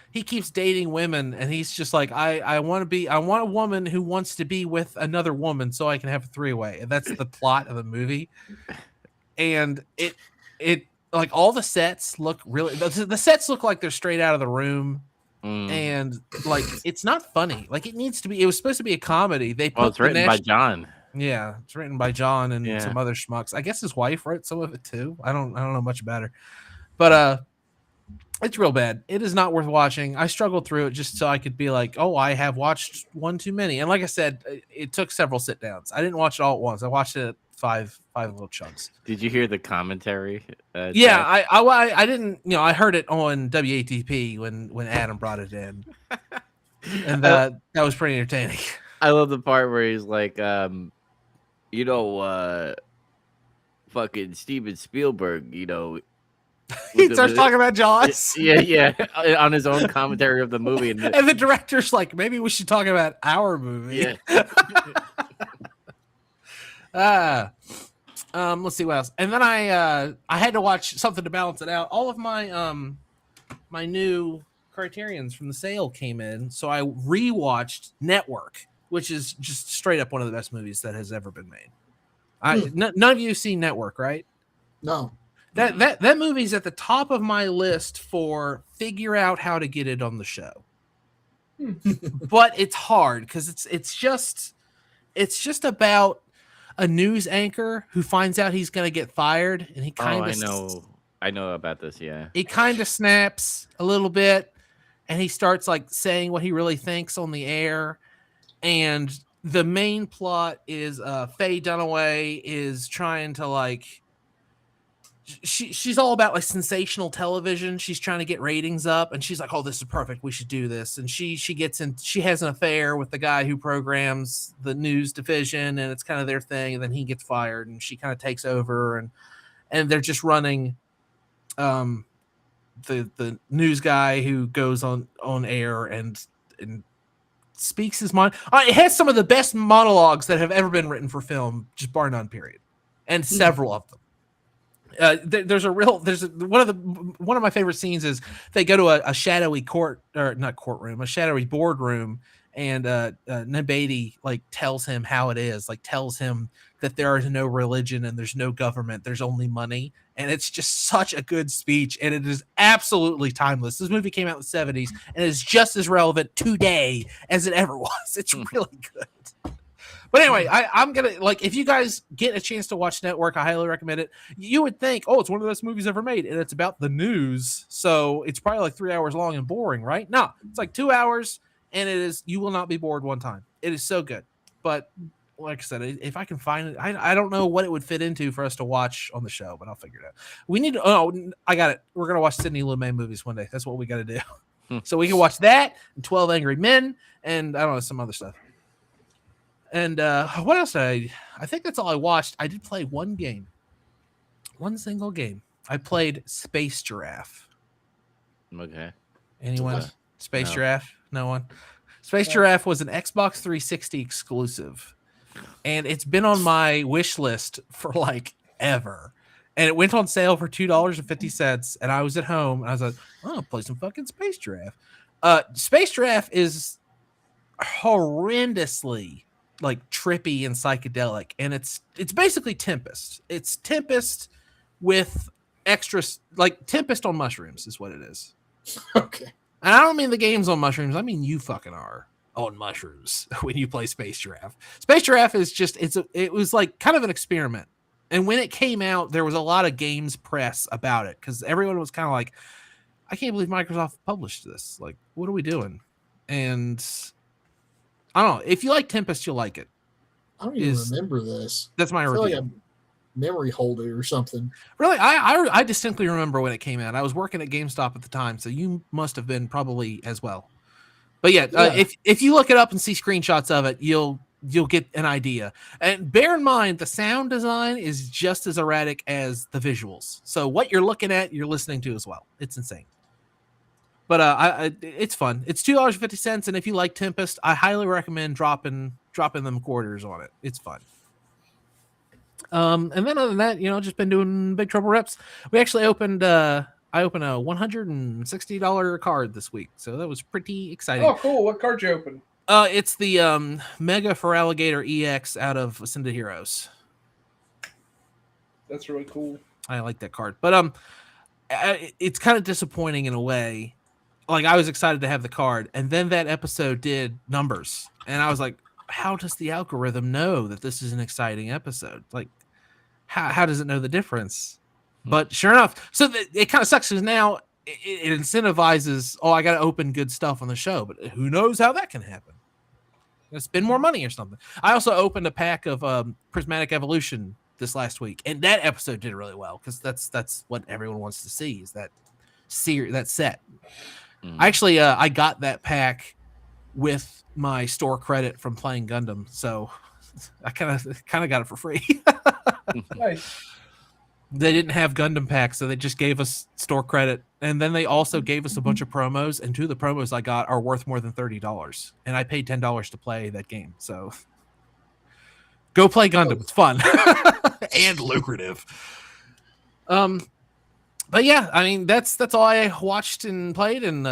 he keeps dating women, and he's just like, I want a woman who wants to be with another woman so I can have a three-way. And that's the plot of the movie. And it like all the sets look really, the sets look like they're straight out of The Room. And like it's not funny. Like it was supposed to be a comedy. It's written by John. Yeah, it's written by John and some other schmucks. I guess his wife wrote some of it too. I don't know much about her. But it's real bad. It is not worth watching. I struggled through it just so I could be like, oh, I have watched One Too Many. And like I said, it took several sit downs. I didn't watch it all at once. I watched it at five little chunks. Did you hear the commentary? Yeah, I didn't. I heard it on WATP when Adam brought it in, and that was pretty entertaining. I love the part where he's like, fucking Steven Spielberg, he starts talking about Jaws. Yeah, on his own commentary of the movie, and the director's like, maybe we should talk about our movie. Yeah. Let's see what else. And then I had to watch something to balance it out. All of my my new Criterions from the sale came in, so I rewatched Network, which is just straight up one of the best movies that has ever been made. None of you have seen Network, right? No. That movie's at the top of my list for figure out how to get it on the show. But it's hard because it's just about a news anchor who finds out he's going to get fired, and he kind of I know about this. Yeah, he kind of snaps a little bit, and he starts like saying what he really thinks on the air. And the main plot is Faye Dunaway is trying to like she's all about like sensational television. She's trying to get ratings up, and she's like, oh, this is perfect, we should do this. And she has an affair with the guy who programs the news division, and it's kind of their thing. And then he gets fired, and she kind of takes over, and they're just running the news guy who goes on air and speaks his mind. It has some of the best monologues that have ever been written for film, just bar none, period. And several of them. One of my favorite scenes is they go to a shadowy a shadowy boardroom, and Ned Beatty like tells him how it is, like tells him that there is no religion and there's no government, there's only money. And it's just such a good speech, and it is absolutely timeless. This movie came out in the 70s and is just as relevant today as it ever was. It's really good. But anyway, I'm gonna like, if you guys get a chance to watch Network, I highly recommend it. You would think, oh, it's one of the best movies ever made, and it's about the news, so it's probably like 3 hours long and boring, right? No, it's like 2 hours, and it is, you will not be bored one time. It is so good. But like I said, if I can find it, I don't know what it would fit into for us to watch on the show, but I'll figure it out. We need to, oh, I got it. We're gonna watch Sidney Lumet movies one day. That's what we got to do. So we can watch that and 12 Angry Men, and I don't know, some other stuff. And what else? I think that's all I watched. I did play one single game. I played Space Giraffe. Okay. Anyone? Space No. Giraffe? No one. Space Giraffe was an Xbox 360 exclusive, and it's been on my wish list for like ever. And it went on sale for $2.50, and I was at home, and I was like, "Oh, I'll play some fucking Space Giraffe." Space Giraffe is horrendously like trippy and psychedelic, and it's basically Tempest. It's Tempest with extra, like Tempest on mushrooms is what it is. Okay. And I don't mean the game's on mushrooms. I mean you fucking are on mushrooms when you play Space Giraffe. Space Giraffe is just, it was like kind of an experiment. And when it came out, there was a lot of games press about it because everyone was kind of like, I can't believe Microsoft published this. Like, what are we doing? And I don't know. If you like Tempest, you'll like it. I don't even remember this. That's my I feel review. like I memory holder or something. Really, I distinctly remember when it came out. I was working at GameStop at the time, so you must have been probably as well. But yeah. If you look it up and see screenshots of it, you'll get an idea. And bear in mind, the sound design is just as erratic as the visuals. So what you're looking at, you're listening to as well. It's insane. But it's fun. It's $2.50, and if you like Tempest, I highly recommend dropping them quarters on it. It's fun. And then other than that, just been doing Big Trouble reps. We actually opened I opened a $160 card this week, so that was pretty exciting. Oh, cool! What card you open? It's the Mega for Alligator EX out of Ascended Heroes. That's really cool. I like that card, but it's kind of disappointing in a way. Like, I was excited to have the card, and then that episode did numbers, and I was like, how does the algorithm know that this is an exciting episode? Like, how does it know the difference? But sure enough, so it kind of sucks because now it incentivizes, I got to open good stuff on the show, but who knows how that can happen? Spend more money or something. I also opened a pack of Prismatic Evolution this last week, and that episode did really well because that's what everyone wants to see, is that set. Actually, I got that pack with my store credit from playing Gundam, so I kind of got it for free. Nice. They didn't have Gundam packs, so they just gave us store credit, and then they also gave us a bunch of promos, and two of the promos I got are worth more than $30, and I paid $10 to play that game. So go play Gundam; it's fun and lucrative. But yeah, I mean that's all I watched and played, and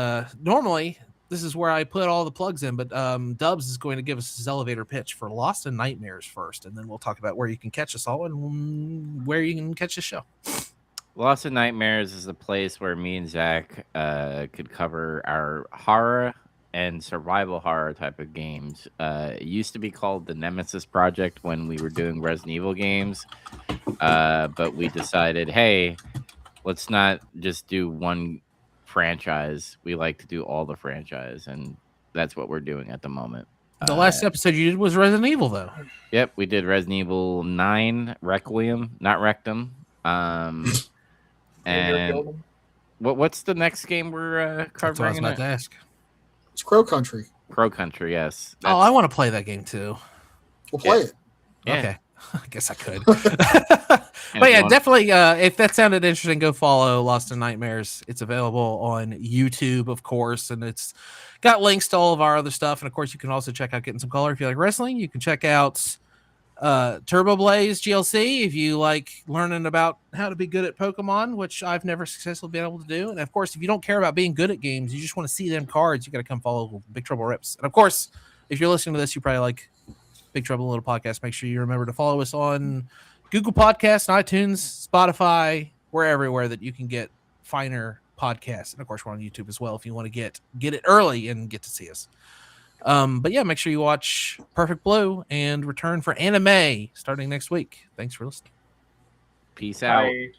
normally this is where I put all the plugs in, but Dubs is going to give us his elevator pitch for Lost in Nightmares first, and then we'll talk about where you can catch us all and where you can catch the show. Lost in Nightmares is a place where me and Zach could cover our horror and survival horror type of games. It used to be called the Nemesis Project when we were doing Resident Evil games, but we decided, hey, let's not just do one franchise. We like to do all the franchise, and that's what we're doing at the moment. The last episode you did was Resident Evil, though. Yep, we did Resident Evil 9 Requiem, not Rectum. And what's the next game we're covering? That's what I was about to ask. It's Crow Country. Crow Country, yes. I want to play that game too. We'll play it. Yeah. Okay. I guess I could. But yeah, definitely, if that sounded interesting, go follow Lost in Nightmares. It's available on YouTube, of course, and it's got links to all of our other stuff. And of course, you can also check out Getting Some Color if you like wrestling. You can check out Turbo Blaze GLC if you like learning about how to be good at Pokemon, which I've never successfully been able to do. And of course, if you don't care about being good at games, you just want to see them cards, you got to come follow Big Trouble Rips. And of course, if you're listening to this, you probably like Big Trouble in Little Podcast. Make sure you remember to follow us on Google Podcasts, iTunes, Spotify. We're everywhere that you can get finer podcasts, and of course we're on YouTube as well if you want to get it early and get to see us. But yeah, make sure you watch Perfect Blue and return for anime starting next week. Thanks for listening. Peace out. I